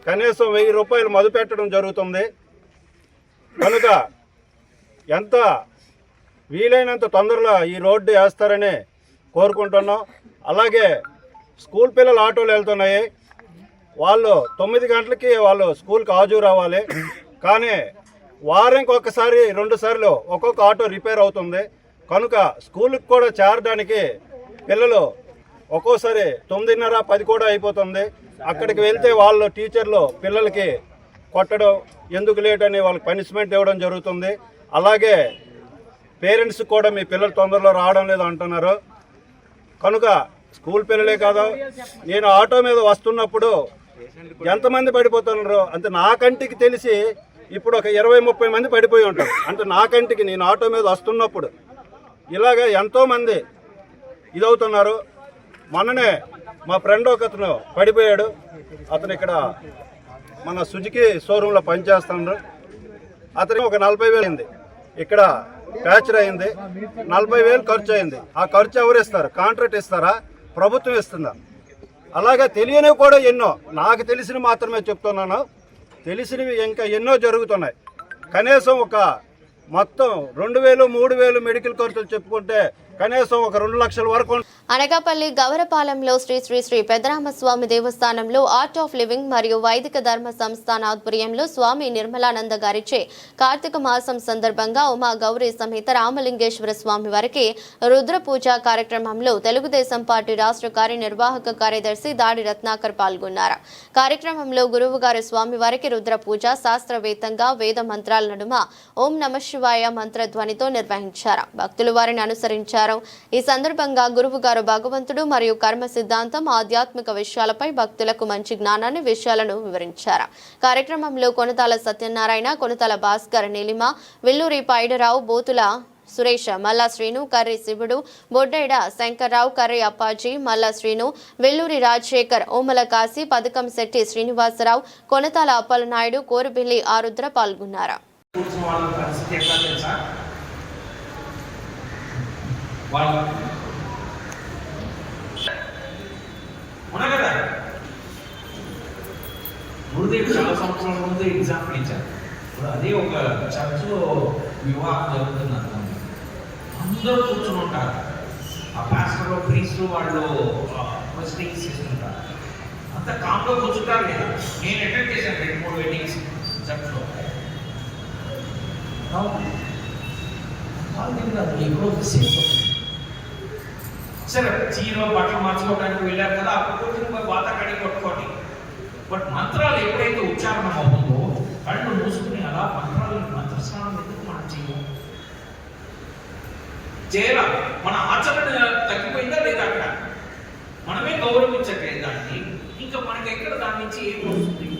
కనీసం 1000 రూపాయలు మదు పెట్టడం జరుగుతుంది. కనుక ఎంత వీలైనంత తొందరలో ఈ రోడ్డు వేస్తారని కోరుకుంటున్నాం. అలాగే స్కూల్ పిల్లలు ఆటోలు వెళ్తున్నాయి. వాళ్ళు 9 గంటలకి వాళ్ళు స్కూల్కి హాజరు రావాలి. కానీ వారానికి ఒకసారి 2 సార్లు ఒక్కొక్క ఆటో రిపేర్ అవుతుంది. కనుక స్కూల్కి కూడా చేరడానికి పిల్లలు ఒక్కోసారి 9:30, 10 కూడా అయిపోతుంది. అక్కడికి వెళ్తే వాళ్ళు టీచర్లు పిల్లలకి కొట్టడం, ఎందుకు లేట్ అని వాళ్ళకి పనిష్మెంట్ ఇవ్వడం జరుగుతుంది. అలాగే పేరెంట్స్ కూడా మీ పిల్లలు తొందరలో రావడం లేదు అంటున్నారు. కనుక స్కూల్ పిల్లలే కాదు, నేను ఆటో మీద వస్తున్నప్పుడు ఎంతమంది పడిపోతున్నారు అంటే నా కంటికి తెలిసి ఇప్పుడు ఒక 20-30 మంది పడిపోయి ఉంటారు. అంటే నా కంటికి నేను ఆటో మీద వస్తున్నప్పుడు ఇలాగ ఎంతోమంది ఇదవుతున్నారు. మొన్ననే మా ఫ్రెండ్ ఒకతను పడిపోయాడు. అతను ఇక్కడ మన సుజుకి షోరూంలో పనిచేస్తున్నారు. అతనికి ఒక 40,000 అయింది, ఇక్కడ ఫ్రాక్చర్ అయింది, 40,000 ఖర్చు అయింది. ఆ ఖర్చు ఎవరు ఇస్తారు? కాంట్రాక్ట్ ఇస్తారా, ప్రభుత్వం ఇస్తుందా? అలాగే తెలియనివి కూడా ఎన్నో, నాకు తెలిసినవి మాత్రమే చెప్తున్నాను, తెలిసినవి ఇంకా ఎన్నో జరుగుతున్నాయి. కనీసం ఒక మొత్తం 2,000, 3,000 మెడికల్ ఖర్చులు చెప్పుకుంటే కనీసం ఒక 2 లక్షల వరకు. అనకాపల్లి గవరపాలెంలో శ్రీ శ్రీ శ్రీ పెద్దరామస్వామి దేవస్థానంలో ఆర్ట్ ఆఫ్ లివింగ్ మరియు వైదిక ధర్మ సంస్థాన ఆధ్వర్యంలో స్వామి నిర్మలానంద గారిచే కార్తీక మాసం సందర్భంగా ఉమా గౌరీ సమేత రామలింగేశ్వర స్వామి వారికి రుద్ర పూజ కార్యక్రమంలో తెలుగుదేశం పార్టీ రాష్ట్ర కార్యనిర్వాహక కార్యదర్శి దాడి రత్నాకర్ పాల్గొన్నారు. కార్యక్రమంలో గురువు గారు స్వామి వారికి రుద్ర పూజ శాస్త్రవేత్తంగా వేద మంత్రాల నడుమ ఓం నమ శివాయ మంత్రధ్వనితో నిర్వహించారు. భక్తులు వారిని అనుసరించారు. ఈ సందర్భంగా గురువు గారు భగవంతుడు మరియు కర్మ సిద్ధాంతం, ఆధ్యాత్మిక విషయాలపై భక్తులకు మంచి జ్ఞానాన్ని విషయాలను వివరించారు. కార్యక్రమంలో కొనతాల సత్యనారాయణ, కొనతాల భాస్కర్, నీలిమ, విల్లూరి పైడరావు, బోతుల సురేష్, మల్లా శ్రీను, కర్రి శివుడు, బొడ్డేడ శంకర్రావు, కర్రి అప్పాజీ, మల్లా శ్రీను, వెల్లూరి రాజశేఖర్, ఓమల కాశీ, పథకం శెట్టి శ్రీనివాసరావు, కొనతాల అప్పలనాయుడు, కోరుబిల్లి ఆరుద్ర పాల్గొన్నారు. గురుదేవ్ చాలా సంవత్సరాల ముందు ఎగ్జాంపుల్ ఇచ్చారు. ఇప్పుడు అదే ఒక చర్చలో వివాహం జరుగుతుంది అనుకోండి, అందరూ కూర్చొని ఉంటారు. ఆ పాస్టర్ ప్రీస్టు వాళ్ళు ప్రొసీడింగ్స్ చేస్తుంటారు, అంత కామ్లో కూర్చుంటారు. లేదా నేను అటెండ్ చేశాను 2-3 వెడ్డింగ్స్ చర్చ్లో. సరే చీర బట్టలు మార్చుకోవడానికి వెళ్ళారు కదా, అప్పుడు కొంచెం బాత కడిగి కొట్టుకోండి. బట్ మంత్రాలు ఎప్పుడైతే ఉచ్చారణ అవుతుందో కళ్ళు మూసుకుని అలా మంత్రస్నానం ఎందుకు మనం చేయాల? మన ఆచరణ తగ్గిపోయిందా లేదా? అక్కడ మనమే గౌరవించట్లేదు దాన్ని. ఇంకా మనకి ఎక్కడ దాని నుంచి ఏం వస్తుంది?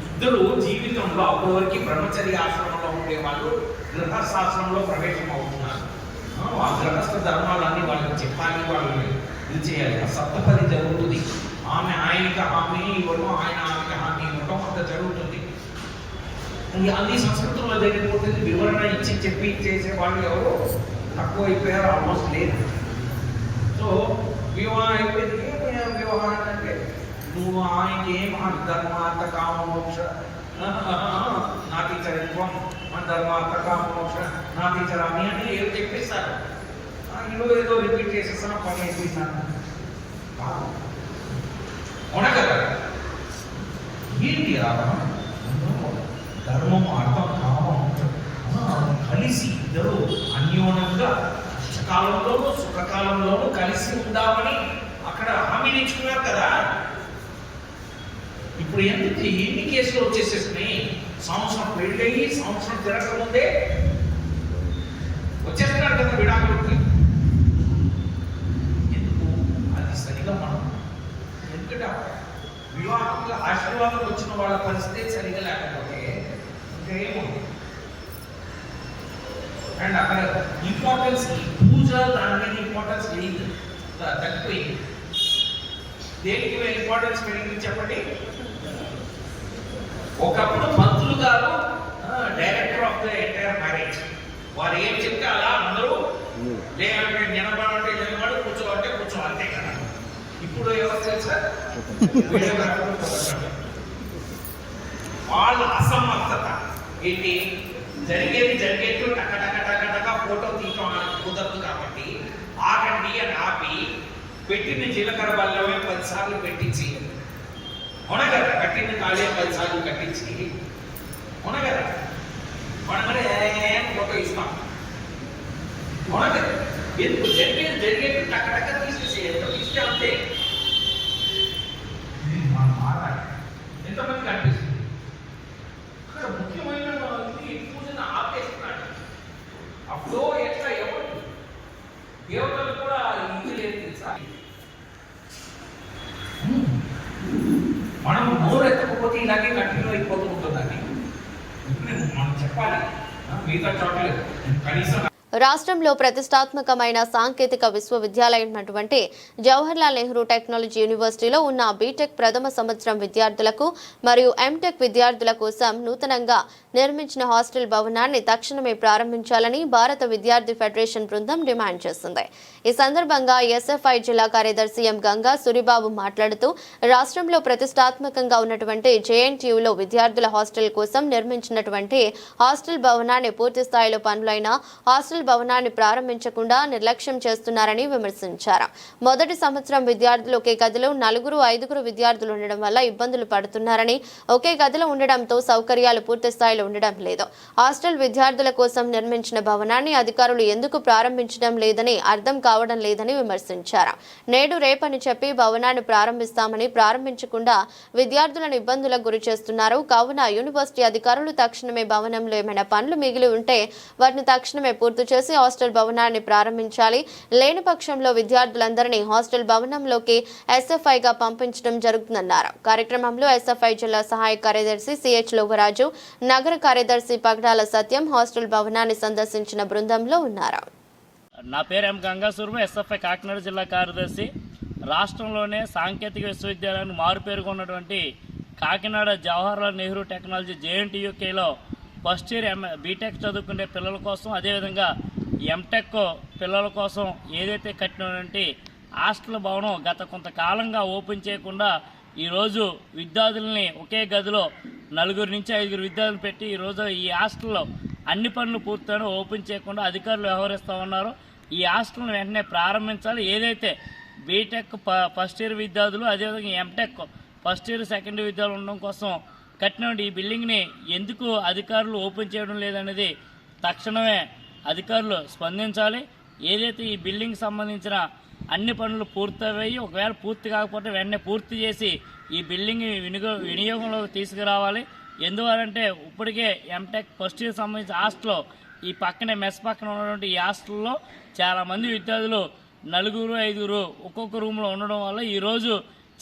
ఇద్దరు జీవితంలో అప్పటి వరకు బ్రహ్మచర్య ఆశ్రమంలో ఉండే వాళ్ళు గృహస్థాశ్రమంలో ప్రవేశం అవుతున్నారు. ఆ గృహస్థ ధర్మాలన్నీ వాళ్ళకి చెప్పాలి, వాళ్ళని ఇది చేయాలి. ఆ సప్తపది జరుగుతుంది. ఆమె ఆయనకి హామీ ఇవ్వడం, ఆయన ఆమెకి హామీ ఇవ్వడం అంత జరుగుతుంది. అన్ని సంస్కృతుల్లో జరిగిపోతుంది. వివరణ ఇచ్చి చెప్పి చేసే వాళ్ళు ఎవరు తక్కువ అయిపోయారు, ఆల్మోస్ట్ లేదు. సో వివాహం అయిపోయింది. వివాహం అంటే నువ్వు ఆయనకి ఏం ధర్మార్థ కామ మోక్ష నాతిచరిత్వం, మన ధర్మార్థ కామ మోక్ష నాతిచరామి అని ఏదో చెప్పేస్తారు. ఏదో రిపీట్ చేసేస్తున్నా, పని అయిపోయినాను. అవునా కదా? ఏంటి రావడం? ధర్మం, అర్థం, కామం కలిసి ఇద్దరు అన్యోన్యంగా కష్టకాలంలోనూ సుఖకాలంలోనూ కలిసి ఉందామని అక్కడ హామీ ఇచ్చుకున్నారు కదా. ఇప్పుడు ఎందుకు ఎన్ని కేసులు వచ్చేసేసినాయి? సంవత్సరం పెళ్ళయి సంవత్సరం తిరగకముందే వచ్చేస్తున్నారు కదా విడాకులకి. ఎందుకు? అది సరిగా మనం ఎందుకంటే వివాహంగా ఆశీర్వాదం వచ్చిన వాళ్ళ పరిస్థితి సరిగా లేకపోతే ఇంకా ఏముంది? అండ్ అక్కడ ఇంపార్టెన్స్, పూజ దాని మీద ఇంపార్టెన్స్ లేదు, తగ్గిపోయింది. దేనికి ఇంపార్టెన్స్ పెరిగింది చెప్పండి? ఒకప్పుడు పంతులు గారు director of the entire marriage. వారు ఏం చెప్తే అలా అందరూ లేదంటే నిలబడంటే నిలబడి, కూర్చోవాలంటే కూర్చోవాలంటే కదా. ఇప్పుడు ఎవరు తెలుసా? వాళ్ళ అసమర్థత ఏంటి? జరిగేట్టు టక టక టక టక ఫోటో తీయటం కుదరదు కాబట్టి ఆగండి అని ఆపి పెట్టిన జీలకర్ర బల్లమే 10 సార్లు పెట్టించి, అవునా కదా? కట్టిన కాళే 10 సార్లు కట్టించి, అవునా కదా? మనమనే ఫోటో ఇస్తాం, అవునా కదా? ఎందుకు? జరిగేట్టు టక టక తీసేసి ఎంత తీస్తే అంతే. మనం మారాలి. ఎంతమంది ఇలాగే కంటిన్యూ అయిపోతూ ఉంటుందండి. మనం చెప్పాలి, మిగతా చోట్ల కనీసం. రాష్ట్రంలో ప్రతిష్టాత్మకమైన సాంకేతిక విశ్వవిద్యాలయమైనటువంటి జవహర్లాల్ నెహ్రూ టెక్నాలజీ యూనివర్సిటీలో ఉన్న బీటెక్ ప్రథమ సంవత్సరం విద్యార్థులకు మరియు ఎంటెక్ విద్యార్థుల కోసం నూతనంగా నిర్మించిన హాస్టల్ భవనాన్ని తక్షణమే ప్రారంభించాలని భారత విద్యార్థి ఫెడరేషన్ బృందం డిమాండ్ చేసింది. ఈ సందర్భంగా ఎస్ఎఫ్ఐ జిల్లా కార్యదర్శి ఎం గంగా సూరిబాబు మాట్లాడుతూ రాష్ట్రంలో ప్రతిష్టాత్మకంగా ఉన్నటువంటి జేఎన్టీయూలో విద్యార్థుల హాస్టల్ కోసం నిర్మించినటువంటి హాస్టల్ భవనాన్ని పూర్తి స్థాయిలో పనులైన హాస్టల్ భవనాన్ని ప్రారంభించకుండా నిర్లక్ష్యం చేస్తున్నారని విమర్శించారు. మొదటి సంవత్సరం విద్యార్థులు ఒకే గదిలో 4-5 విద్యార్థులు ఉండడం వల్ల ఇబ్బందులు పడుతున్నారని, ఒకే గదిలో ఉండడంతో సౌకర్యాలు పూర్తి స్థాయిలో ఉండడం లేదు. హాస్టల్ విద్యార్థుల కోసం నిర్మించిన భవనాన్ని అధికారులు ఎందుకు ప్రారంభించడం లేదని అర్థం కావడం లేదని విమర్శించారు. నేడు రేపని చెప్పి భవనాన్ని ప్రారంభిస్తామని ప్రారంభించకుండా విద్యార్థులను ఇబ్బందులకు గురి చేస్తున్నారు. కావున యూనివర్సిటీ అధికారులు తక్షణమే భవనంలో ఏమైనా పనులు మిగిలి ఉంటే వాటిని తక్షణమే పూర్తి చేసి హాస్టల్ భవనాన్ని ప్రారంభించాలి. లేని పక్షంలో విద్యార్థులందరినీ హాస్టల్ భవనంలోకి ఎస్ఎఫ్ఐగా పంపించడం జరుగుతుందన్నారు. కార్యక్రమంలో ఎస్ఎఫ్ఐ జిల్లా సహాయ కార్యదర్శి సిహెచ్ లోవరాజు, నగర కార్యదర్శి పగడాల సత్యం హాస్టల్ భవనాన్ని సందర్శించిన బృందంలో ఉన్నారు. నా పేరు ఎం గంగాసూర్మ, ఎస్ఎఫ్ఐ కాకినాడ జిల్లా కార్యదర్శి. రాష్ట్రంలోనే సాంకేతిక విశ్వవిద్యాలయానికి మారుపేరుగా ఉన్నటువంటి కాకినాడ జవహర్లాల్ నెహ్రూ టెక్నాలజీ జేఎన్టీయూకేలో ఫస్ట్ ఇయర్ బీటెక్ చదువుకునే పిల్లల కోసం, అదేవిధంగా ఎంటెక్ పిల్లల కోసం ఏదైతే కట్టినటువంటి హాస్టల్ భవనం గత కొంతకాలంగా ఓపెన్ చేయకుండా ఈరోజు విద్యార్థులని ఒకే గదిలో 4-5 విద్యార్థులు పెట్టి ఈరోజు ఈ హాస్టల్లో అన్ని పనులు పూర్తయినా ఓపెన్ చేయకుండా అధికారులు వ్యవహరిస్తూ ఉన్నారు. ఈ హాస్టల్ని వెంటనే ప్రారంభించాలి. ఏదైతే బీటెక్ ఫస్ట్ ఇయర్ విద్యార్థులు, అదేవిధంగా M Tech first year second year విద్యార్థులు ఉండడం కోసం కట్టినటువంటి ఈ బిల్డింగ్ని ఎందుకు అధికారులు ఓపెన్ చేయడం లేదనేది తక్షణమే అధికారులు స్పందించాలి. ఏదైతే ఈ బిల్డింగ్ సంబంధించిన అన్ని పనులు పూర్తయ్యాయి, ఒకవేళ పూర్తి కాకపోతే వెంటనే పూర్తి చేసి ఈ బిల్డింగ్ వినియోగంలోకి తీసుకురావాలి. ఎందువలంటే ఇప్పటికే ఎంటెక్ ఫస్ట్ ఇయర్ సంబంధించిన హాస్టల్లో ఈ పక్కనే మెస్ పక్కన ఉన్నటువంటి ఈ హాస్టల్లో చాలామంది విద్యార్థులు 4-5 ఒక్కొక్క రూమ్లో ఉండడం వల్ల ఈరోజు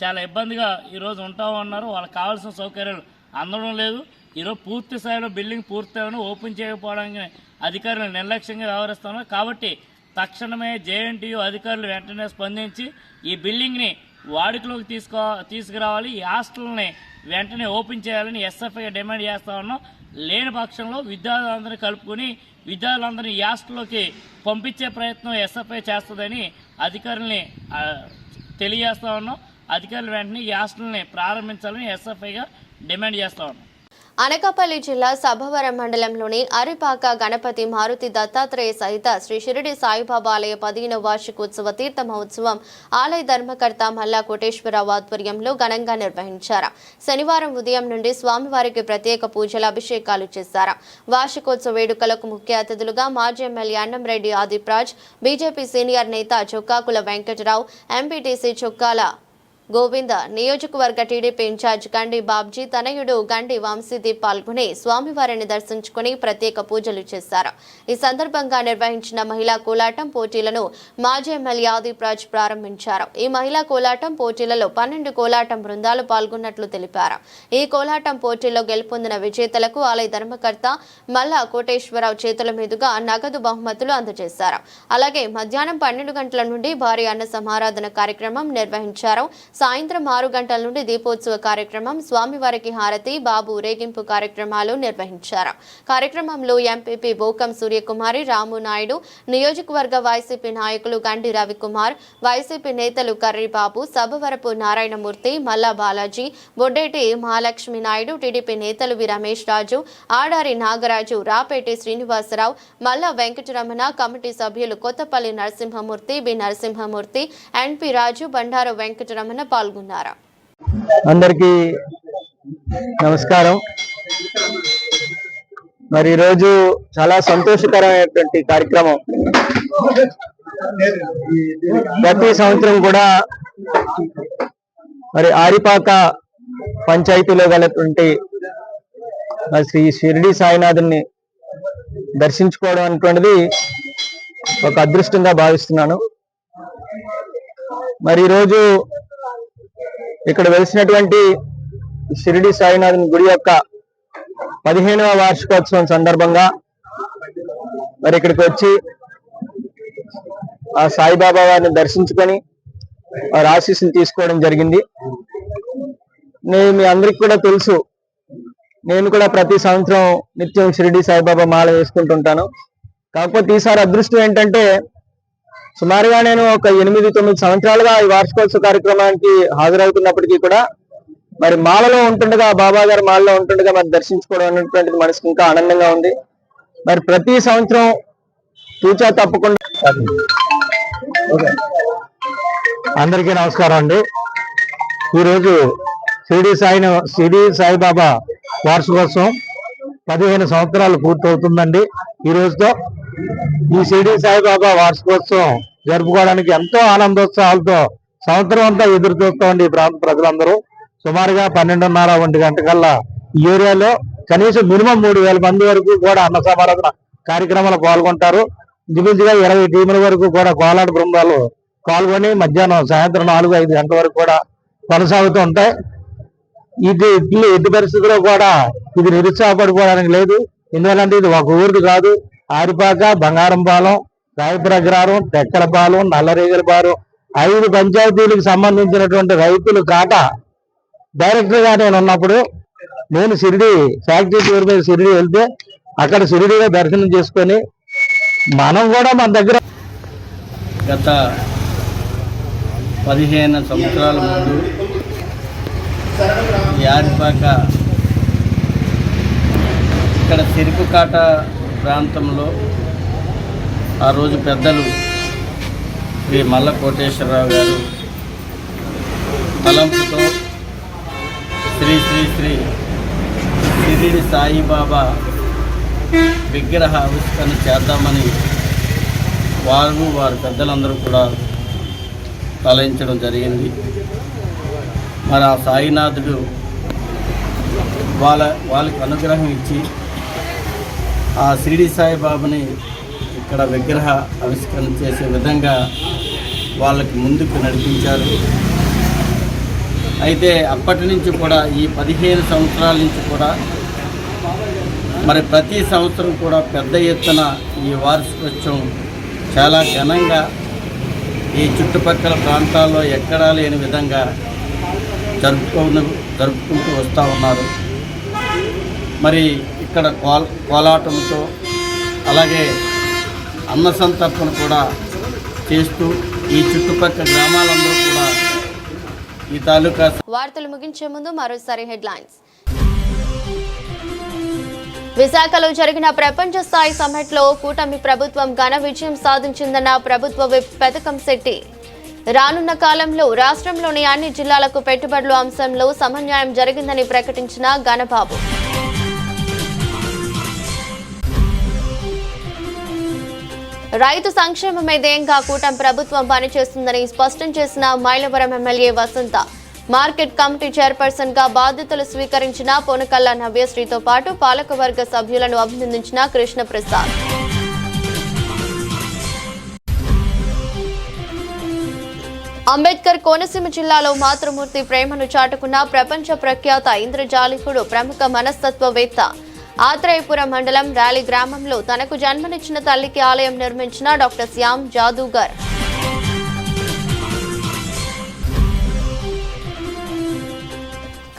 చాలా ఇబ్బందిగా ఈరోజు ఉంటా ఉన్నారు. వాళ్ళకి కావాల్సిన సౌకర్యాలు అందడం లేదు. ఈరోజు పూర్తి స్థాయిలో బిల్డింగ్ పూర్తయినా ఓపెన్ చేయకపోవడానికి అధికారులు నిర్లక్ష్యంగా వ్యవహరిస్తున్నారు. కాబట్టి తక్షణమే జేఎన్టీయూ అధికారులు వెంటనే స్పందించి ఈ బిల్డింగ్ని వాడుకలోకి తీసుకురావాలి. ఈ హాస్టల్ని వెంటనే ఓపెన్ చేయాలని ఎస్ఎఫ్ఐ డిమాండ్ చేస్తా ఉన్నాం. లేని పక్షంలో విద్యార్థులందరినీ కలుపుకొని విద్యార్థులందరినీ ఈ హాస్టల్లోకి పంపించే ప్రయత్నం ఎస్ఎఫ్ఐ చేస్తుందని అధికారుల్ని తెలియజేస్తా ఉన్నాం. అధికారులు వెంటనే ఈ హాస్టల్ని ప్రారంభించాలని ఎస్ఎఫ్ఐగా డిమాండ్ చేస్తా ఉన్నాం. అనకాపల్లి జిల్లా సభవరం మండలంలోని అరిపాక గణపతి మారుతి దత్తాత్రేయ సహిత శ్రీ షిరిడి సాయిబాబా ఆలయ 15వ వార్షికోత్సవ తీర్థ మహోత్సవం ఆలయ ధర్మకర్త మల్లా కోటేశ్వరరావు ఆధ్వర్యంలో ఘనంగా నిర్వహించారు. శనివారం ఉదయం నుండి స్వామివారికి ప్రత్యేక పూజలు, అభిషేకాలు చేశారు. వార్షికోత్సవ వేడుకలకు ముఖ్య అతిథులుగా మాజీ MLA Annamreddy Adipraj, BJP senior నేత చొక్కాకుల వెంకటరావు, ఎంపీటీసీ చొక్కాల గోవింద, నియోజకవర్గ టీడీపీ ఇన్ఛార్జ్ గండి బాబ్జీ తనయుడు గండి వంశీదీప్ పాల్గొని స్వామివారిని దర్శించుకుని ప్రత్యేక పూజలు చేశారు. ఈ సందర్భంగా నిర్వహించిన మహిళా కోలాటం పోటీలను మాజీ ఎమ్మెల్యే ఆదిప్రాజ్ ప్రారంభించారు. ఈ మహిళా కోలాటం పోటీలలో 12 కోలాటం బృందాలు పాల్గొన్నట్లు తెలిపారు. ఈ కోలాటం పోటీల్లో గెలుపొందిన విజేతలకు ఆలయ ధర్మకర్త మల్లా కోటేశ్వరరావు చేతుల మీదుగా నగదు బహుమతులు అందజేశారు. అలాగే మధ్యాహ్నం 12 గంటల నుండి భారీ అన్న సమారాధన కార్యక్రమం నిర్వహించారు. సాయంత్రం 6 గంటల నుండి దీపోత్సవ కార్యక్రమం, స్వామివారికి హారతి, బాబు ఊరేగింపు కార్యక్రమాలు నిర్వహించారు. కార్యక్రమంలో ఎంపీపీ బోకం సూర్యకుమారి, రాము నాయుడు, నియోజకవర్గ వైసీపీ నాయకులు గండి రవికుమార్, వైసీపీ నేతలు కర్రీ బాబు, సభవరపు నారాయణమూర్తి, మల్లా బాలాజీ, బొడ్డేటి మహాలక్ష్మి నాయుడు, టీడీపీ నేతలు వి రమేష్ రాజు, ఆడారి నాగరాజు, రాపేటి శ్రీనివాసరావు, మల్లా వెంకటరమణ, కమిటీ సభ్యులు కొత్తపల్లి నరసింహమూర్తి, బి నరసింహమూర్తి, ఎన్పి రాజు, బండారు వెంకటరమణ పాల్గొన్నారు. అందరికీ నమస్కారం. మరి ఈరోజు చాలా సంతోషకరమైనటువంటి కార్యక్రమం. ప్రతి సంవత్సరం కూడా మరి ఆరిపాక పంచాయతీలో గలటువంటి శ్రీ షిరిడి సాయినాథుని దర్శించుకోవడం అనేటువంటిది ఒక అదృష్టంగా భావిస్తున్నాను. మరి ఈరోజు ఇక్కడ వెలిసినటువంటి షిరిడి సాయినాథుని గుడి యొక్క 15వ వార్షికోత్సవం సందర్భంగా మరి ఇక్కడికి వచ్చి ఆ సాయిబాబా వారిని దర్శించుకొని వారి ఆశీస్సులు తీసుకోవడం జరిగింది. మీ అందరికి కూడా తెలుసు, నేను కూడా ప్రతి సంవత్సరం నిత్యం షిరిడి సాయిబాబా మాల వేసుకుంటుంటాను. కాకపోతే ఈసారి అదృష్టం ఏంటంటే సుమారుగా నేను ఒక 8-9 సంవత్సరాలుగా ఈ వార్షికోత్సవ కార్యక్రమానికి హాజరవుతున్నప్పటికీ కూడా మరి మాలలో ఉంటుండగా, బాబా గారి మాలలో ఉంటుండగా మరి దర్శించుకోవడం అనేటువంటిది మనసుకు ఇంకా ఆనందంగా ఉంది. మరి ప్రతి సంవత్సరం తూచా తప్పకుండా. అందరికీ నమస్కారం అండి. ఈరోజు షిరిడి సాయిబాబా వార్షికోత్సవం 15 సంవత్సరాలు పూర్తవుతుందండి. ఈ రోజుతో ఈ షిరిడి సాయిబాబా వార్షికోత్సవం జరుపుకోవడానికి ఎంతో ఆనందోత్సాహాలతో సంవత్సరం అంతా ఎదురు చూస్తామండి ఈ ప్రాంత ప్రజలందరూ. సుమారుగా 12:30-1 గంటకల్లా ఈ ఏరియాలో కనీసం మినిమం 3,000 మంది వరకు కూడా అన్న సమారాధన కార్యక్రమాలు పాల్గొంటారు. ఇంచుమించుగా 20 టీముల వరకు కూడా కోలాట బృందాలు పాల్గొని మధ్యాహ్నం సాయంత్రం 4-5 గంటల వరకు కూడా కొనసాగుతూ ఉంటాయి. ఎట్టి పరిస్థితుల్లో కూడా ఇది నిరుత్సాహపడిపోవడానికి లేదు. ఎందుకంటే ఇది ఒక ఊరిది కాదు. ఆరిపాక, బంగారంపాలెం, రాయప్రగ్రహారం, తెక్కలపాలెం, నల్లరేగలపాలెం 5 పంచాయతీలకు సంబంధించినటువంటి రైతులు కాటా డైరెక్టర్ గా నేను ఉన్నప్పుడు నేను షిరిడి ఫ్యాక్టరీ టూర్ మీద షిరిడి వెళ్తే అక్కడ షిరిడిలో దర్శనం చేసుకొని మనం కూడా మన దగ్గర గత 15 సంవత్సరాల ముందు యారిపాక ఇక్కడ సిరుకుకాట ప్రాంతంలో ఆ రోజు పెద్దలు శ్రీ మల్ల కోటేశ్వరరావు గారు తలంపుతో శ్రీ శ్రీ శ్రీ షిరిడి సాయిబాబా విగ్రహ ఆవిష్కరణ చేద్దామని వారి పెద్దలందరూ కూడా తలయించడం జరిగింది. మరి ఆ సాయినాథుడు వాళ్ళకి అనుగ్రహం ఇచ్చి ఆ షిరిడి సాయిబాబాని ఇక్కడ విగ్రహ ఆవిష్కరణ చేసే విధంగా వాళ్ళకి ముందుకు నడిపించారు. అయితే అప్పటి నుంచి కూడా ఈ 15 సంవత్సరాల నుంచి కూడా మరి ప్రతి సంవత్సరం కూడా పెద్ద ఎత్తున ఈ వార్షికోత్సవం చాలా ఘనంగా ఈ చుట్టుపక్కల ప్రాంతాల్లో ఎక్కడా లేని విధంగా జరుపుకుంటూ వస్తూ ఉన్నారు. మరి ఇక్కడ కోలాటంతో అలాగే అన్న సంతర్పణ కూడా చేస్తూ ఈ చుట్టుపక్కల గ్రామాలందరూ కూడా ఈ తాలూకా. వార్తలు ముగించే ముందు మరోసారి హెడ్లైన్స్. విశాఖలో జరిగిన ప్రపంచ స్థాయి సమ్మిట్లో కూటమి ప్రభుత్వం ఘన విజయం సాధించిందన్న ప్రభుత్వ విప్ పెదకం శెట్టి. రానున్న కాలంలో రాష్ట్రంలోని అన్ని జిల్లాలకు పెట్టుబడుల అంశంలో సమన్వయం జరిగిందని ప్రకటించిన గణబాబు. రైతు సంక్షేమమే ధ్యేయంగా కూటమి ప్రభుత్వం పనిచేస్తుందని స్పష్టం చేసిన మైలవరం ఎమ్మెల్యే వసంత. మార్కెట్ కమిటీ చైర్పర్సన్ గా బాధ్యతలు స్వీకరించిన పొనకల్ల నవ్యశ్రీతో పాటు పాలకవర్గ సభ్యులను అభినందించిన కృష్ణప్రసాద్. అంబేద్కర్ కోనసీమ జిల్లాలో మాతృమూర్తి ప్రేమను చాటుకున్న ప్రపంచ ప్రఖ్యాత ఇంద్రజాలికుడు ప్రముఖ మనస్తత్వవేత్త. ఆత్రేయపురం మండలం ర్యాలీ గ్రామంలో తనకు జన్మనిచ్చిన తల్లికి ఆలయం నిర్మించిన డాక్టర్ శ్యామ్ జాదూగర్.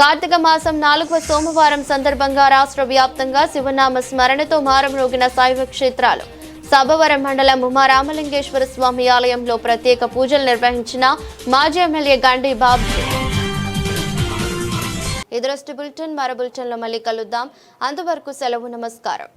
కార్తీక మాసం 4వ సోమవారం సందర్భంగా రాష్ట్ర వ్యాప్తంగా శివనామ స్మరణతో మారుమ్రోగిన శైవ క్షేత్రాలు. సభవరం మండలం ఉమారామలింగేశ్వర స్వామి ఆలయంలో ప్రత్యేక పూజలు నిర్వహించిన మాజీ ఎమ్మెల్యే గండి బాబ్జీ. ఇది బులెటిన్. మరో బులెటిన్లో మళ్ళీ కలుద్దాం. అంతవరకు సెలవు. నమస్కారం.